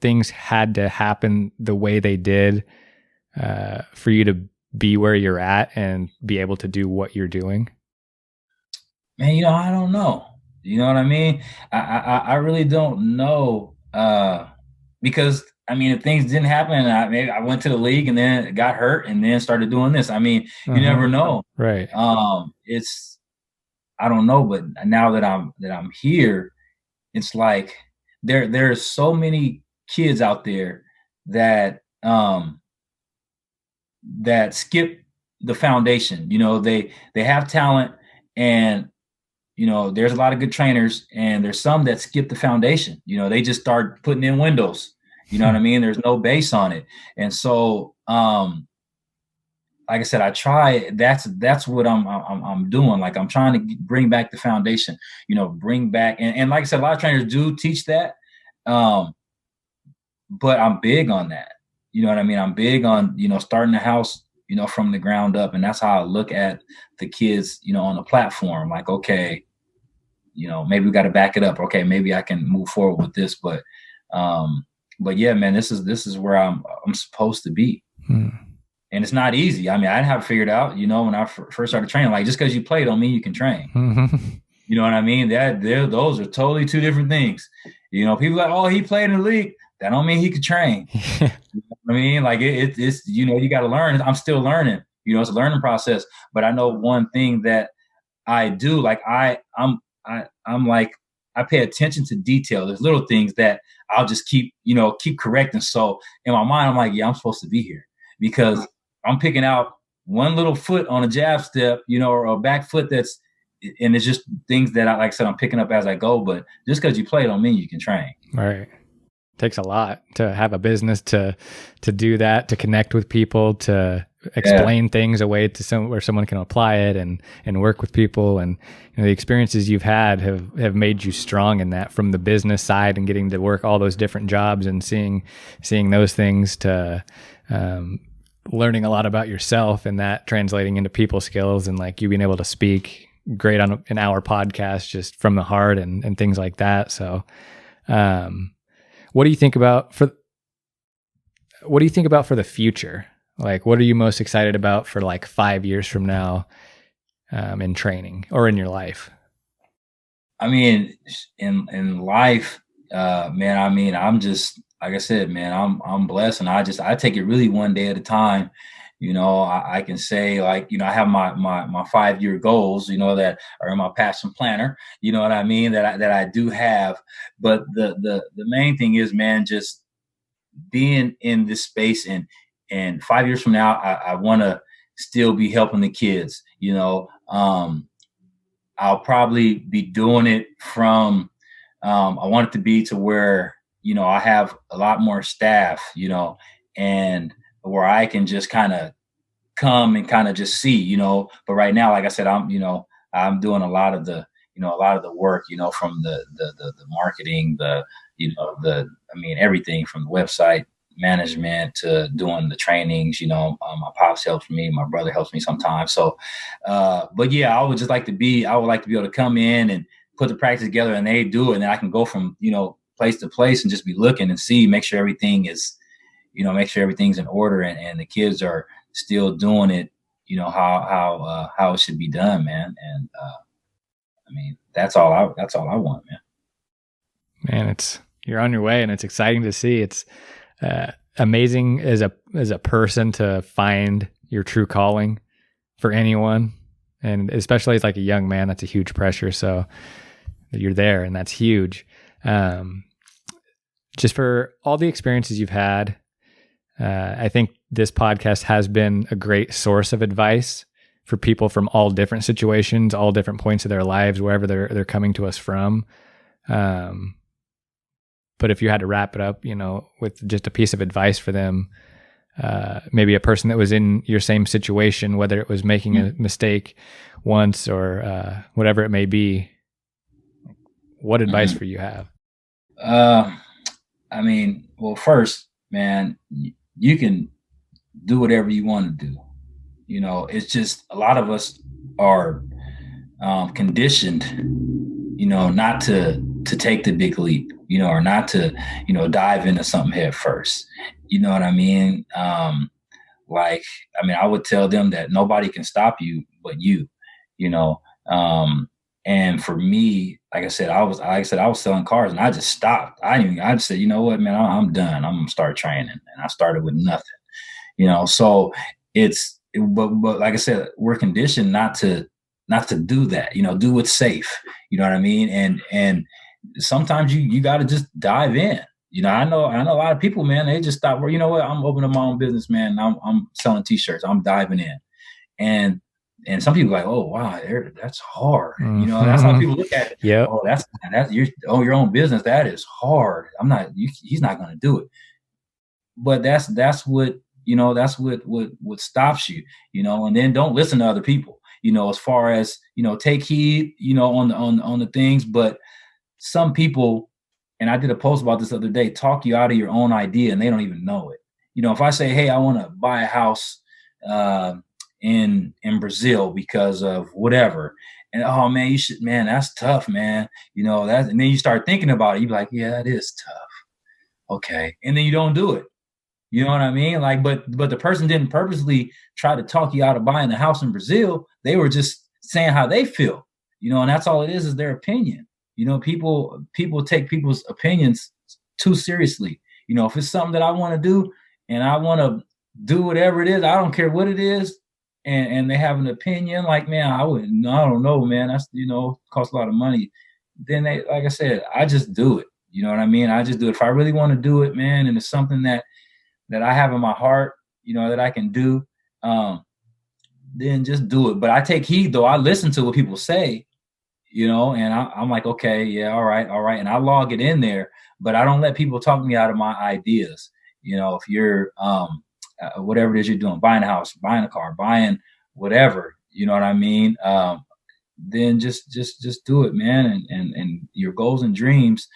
things had to happen the way they did for you to be where you're at and be able to do what you're doing? Man, I don't know. You know what I mean? I really don't know because if things didn't happen, maybe I went to the league and then got hurt and then started doing this. You never know. Right. I don't know, but now that I'm here, it's like there's so many kids out there that skip the foundation. They have talent, and there's a lot of good trainers, and there's some that skip the foundation. They just start putting in windows. You know what I mean? There's no base on it. And so, like I said, I try, that's what I'm doing. Like, I'm trying to bring back the foundation, bring back, and like I said, a lot of trainers do teach that. But I'm big on that. You know what I mean? I'm big on, starting the house, from the ground up. And that's how I look at the kids, on the platform. Like, okay, maybe we got to back it up. Okay, maybe I can move forward with this, but yeah, man, this is where I'm supposed to be. And it's not easy. I didn't have it figured out, when I first started training. Like, just because you play don't mean you can train. You know what I mean? Those are totally two different things. People like, oh, he played in the league. That don't mean he could train. You know what I mean? Like, it's you got to learn. I'm still learning. It's a learning process. But I know one thing that I do, like I'm like, I pay attention to detail. There's little things that I'll just keep correcting. So in my mind, I'm like, yeah, I'm supposed to be here because I'm picking out one little foot on a jab step, or a back foot and it's just things that like I said, I'm picking up as I go. But just because you play don't mean you can train. Right. Takes a lot to have a business to do that, to connect with people, to explain things a way to where someone can apply it and work with people. And the experiences you've had have made you strong in that, from the business side and getting to work all those different jobs and seeing those things, to learning a lot about yourself, and that translating into people skills, and like you being able to speak great on an hour podcast, just from the heart and things like that. So, what do you think about for the future? Like, what are you most excited about for like 5 years from now, in training or in your life? I mean, in life, man, I mean, I'm just, like I said, man, I'm blessed, and I take it really one day at a time. I can say, like, I have my 5-year goals, that are in my passion planner. You know what I mean? That I do have. But the main thing is, man, just being in this space, and 5 years from now, I want to still be helping the kids. I'll probably be doing it from, I want it to be to where, I have a lot more staff, and where I can just kind of come and kind of just see, but right now, like I said, I'm doing a lot of the work, from the marketing, everything from the website management to doing the trainings. My pops helps me, my brother helps me sometimes. So, but yeah, I would like to be able to come in and put the practice together, and they do it. And then I can go from, place to place and just be looking and make sure everything is, make sure everything's in order, and the kids are still doing it, how it should be done, man. And, that's all I want, man. Man, you're on your way, and it's exciting to see. It's amazing as a person to find your true calling for anyone, and especially as like a young man, that's a huge pressure. So you're there, and that's huge. Just for all the experiences you've had, I think this podcast has been a great source of advice for people from all different situations, all different points of their lives, wherever they're coming to us from. But if you had to wrap it up, with just a piece of advice for them, maybe a person that was in your same situation, whether it was making a mistake once or whatever it may be, what advice for you have? Well, first, man, you can do whatever you want to do. It's just a lot of us are conditioned, not to take the big leap, or not to, dive into something head first. You know what I mean? I would tell them that nobody can stop you but you, and for me, like I said, I was selling cars, and I just stopped. I just said, you know what, man, I'm done. I'm gonna start training, and I started with nothing, so but like I said, we're conditioned not to do that, do what's safe. You know what I mean? And sometimes you got to just dive in. I know a lot of people, man, they just thought, well, you know what, I'm opening my own business, man. I'm selling t-shirts. I'm diving in. And some people are like, oh, wow, that's hard. Mm-hmm. That's how people look at it. Yep. Oh, that's your own business. That is hard. He's not going to do it. But that's what, that's what stops you, and then don't listen to other people, as far as, take heed, on the things. But some people, and I did a post about this the other day, talk you out of your own idea, and they don't even know it. If I say, hey, I want to buy a house in Brazil because of whatever, and oh man, that's tough, man. And then you start thinking about it, you're like, yeah, that is tough. Okay. And then you don't do it. You know what I mean? Like, but the person didn't purposely try to talk you out of buying the house in Brazil. They were just saying how they feel, and that's all it is their opinion. People take people's opinions too seriously. If it's something that I want to do and I want to do whatever it is, I don't care what it is. And they have an opinion like, man, I don't know, man. That's, costs a lot of money. Then like I said, I just do it. You know what I mean? I just do it. If I really want to do it, man, and it's something that I have in my heart, that I can do, then just do it. But I take heed, though. I listen to what people say, and I'm like, okay, yeah, all right. And I log it in there, but I don't let people talk me out of my ideas. If you're, whatever it is you're doing, buying a house, buying a car, buying whatever, you know what I mean? Then just do it, man. And your goals and dreams,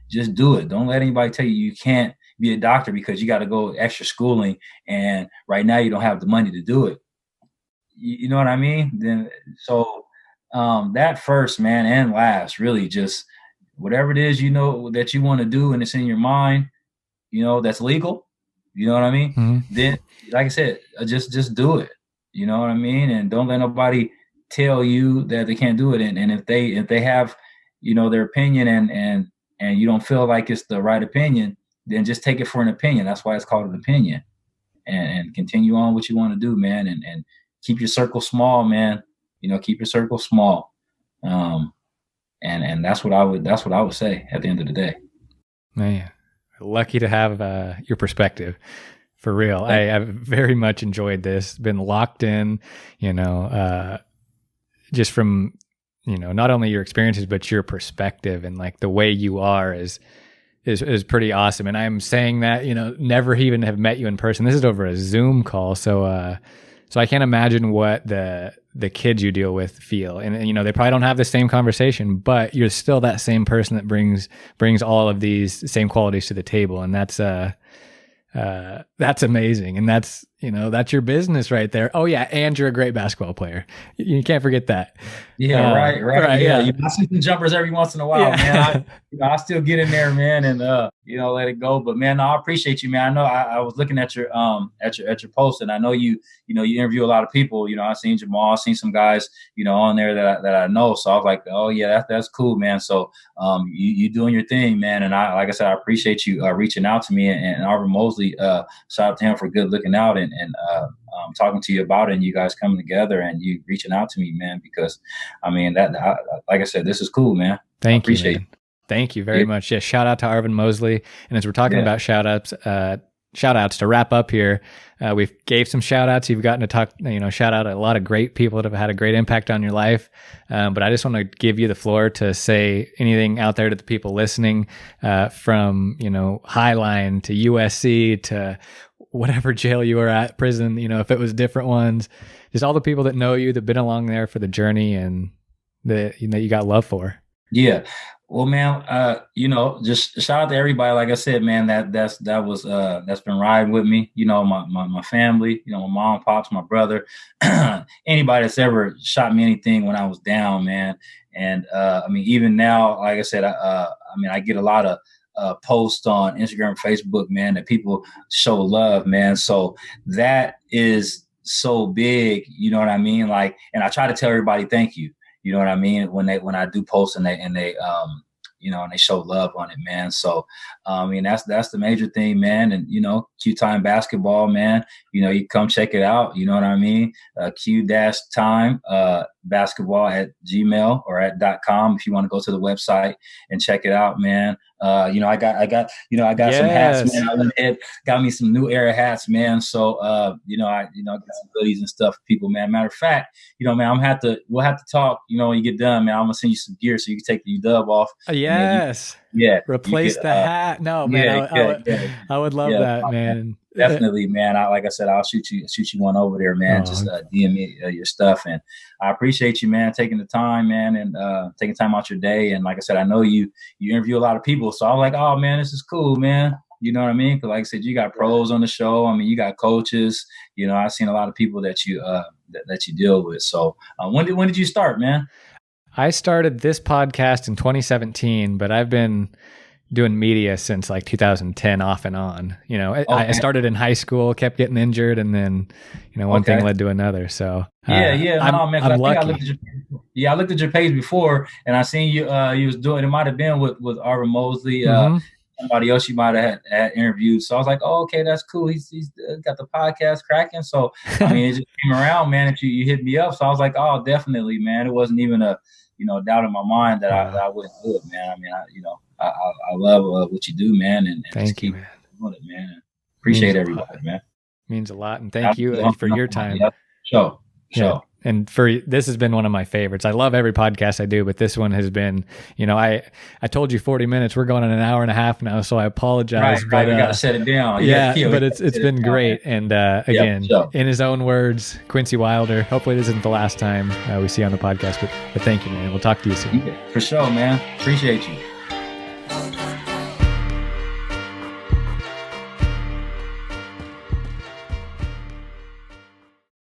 just do it. Don't let anybody tell you can't be a doctor because you got to go extra schooling, and right now you don't have the money to do it. You know what I mean? Then so that first, man, and last, really just whatever it is, that you want to do and it's in your mind, that's legal. You know what I mean? Mm-hmm. Then, like I said, just do it. You know what I mean? And don't let nobody tell you that they can't do it. And if they have, their opinion and you don't feel like it's the right opinion, then just take it for an opinion. That's why it's called an opinion. And continue on what you want to do, man. And keep your circle small, man. Keep your circle small. And that's what I would say at the end of the day. Man, lucky to have your perspective. For real. I've very much enjoyed this. Been locked in, just from, not only your experiences, but your perspective and like the way you are is pretty awesome. And I'm saying that, never even have met you in person. This is over a Zoom call. So I can't imagine what the kids you deal with feel. And they probably don't have the same conversation, but you're still that same person that brings all of these same qualities to the table. And that's amazing. And that's your business right there. Oh yeah. And you're a great basketball player. You can't forget that. Yeah. Right. Yeah. I see some jumpers every once in a while, man. I still get in there, man, and let it go. But man, I appreciate you, man. I know I was looking at your post, and I know you interview a lot of people. I seen Jamal, seen some guys, on there that I know. So I was like, oh yeah, that's cool, man. So you doing your thing, man. And like I said, I appreciate you reaching out to me, and Arvin Mosley, shout out to him for good looking out and talking to you about it, and you guys coming together and you reaching out to me, man, because I mean like I said, this is cool, man. Thank you, man. Thank you very much. Yeah, shout out to Arvin Mosley. And as we're talking about shout outs to wrap up here, we've gave some shout outs. You've gotten to talk, shout out a lot of great people that have had a great impact on your life. But I just want to give you the floor to say anything out there to the people listening, from, Highline to USC to whatever jail you were at, prison, if it was different ones, just all the people that know you, that've been along there for the journey and that you got love for. Yeah. Well, man, just shout out to everybody. Like I said, man, that's been riding with me. My family, my mom, pops, my brother, anybody that's ever shot me anything when I was down, man. And even now, like I said, I get a lot of posts on Instagram, Facebook, man, that people show love, man. So that is so big. You know what I mean? Like, and I try to tell everybody, thank you. You know what I mean? When I do post and they and they show love on it, man. So, that's the major thing, man. And, Q-Time Basketball, man, you come check it out. You know what I mean? Q-Time basketball at Gmail or at .com if you want to go to the website and check it out, man. I got some hats, man. I went ahead, got me some new era hats, man. So, I got some goodies and stuff for people, man. Matter of fact, man, we'll have to talk, when you get done, man. I'm gonna send you some gear so you can take the UW off. Yes. Replace the hat. No, man. I would love that, man. Definitely, man. Like I said, I'll shoot you one over there, man. Just DM me your stuff, and I appreciate you, man, taking the time, man, and taking time out your day. And like I said, I know you interview a lot of people, so I'm like, oh man, this is cool, man. You know what I mean? Because like I said, you got pros on the show. You got coaches. I've seen a lot of people that you deal with. So when did you start, man? I started this podcast in 2017, but I've been doing media since like 2010 off and on. I started in high school, kept getting injured, and then, one thing led to another. So I'm lucky. I looked at your page before, and I seen you was doing, it might have been with Arvin Mosley, somebody else you might have had interviewed. So I was like, oh, okay, that's cool. He's got the podcast cracking. So, it just came around, man, that you hit me up. So I was like, oh, definitely, man. It wasn't even a, doubt in my mind that I wouldn't do it, man. I love what you do, man. And thank you, man. Doing it, man. Appreciate everybody, man. Means a lot. And thank you for your time. Sure. And this has been one of my favorites. I love every podcast I do, but this one has been, I told you 40 minutes. We're going on an hour and a half now, so I apologize. Right, we got to set it down. But it's been great. And again, in his own words, Quincy Wilder, hopefully this isn't the last time we see you on the podcast, but thank you, man. We'll talk to you soon. For sure, man. Appreciate you.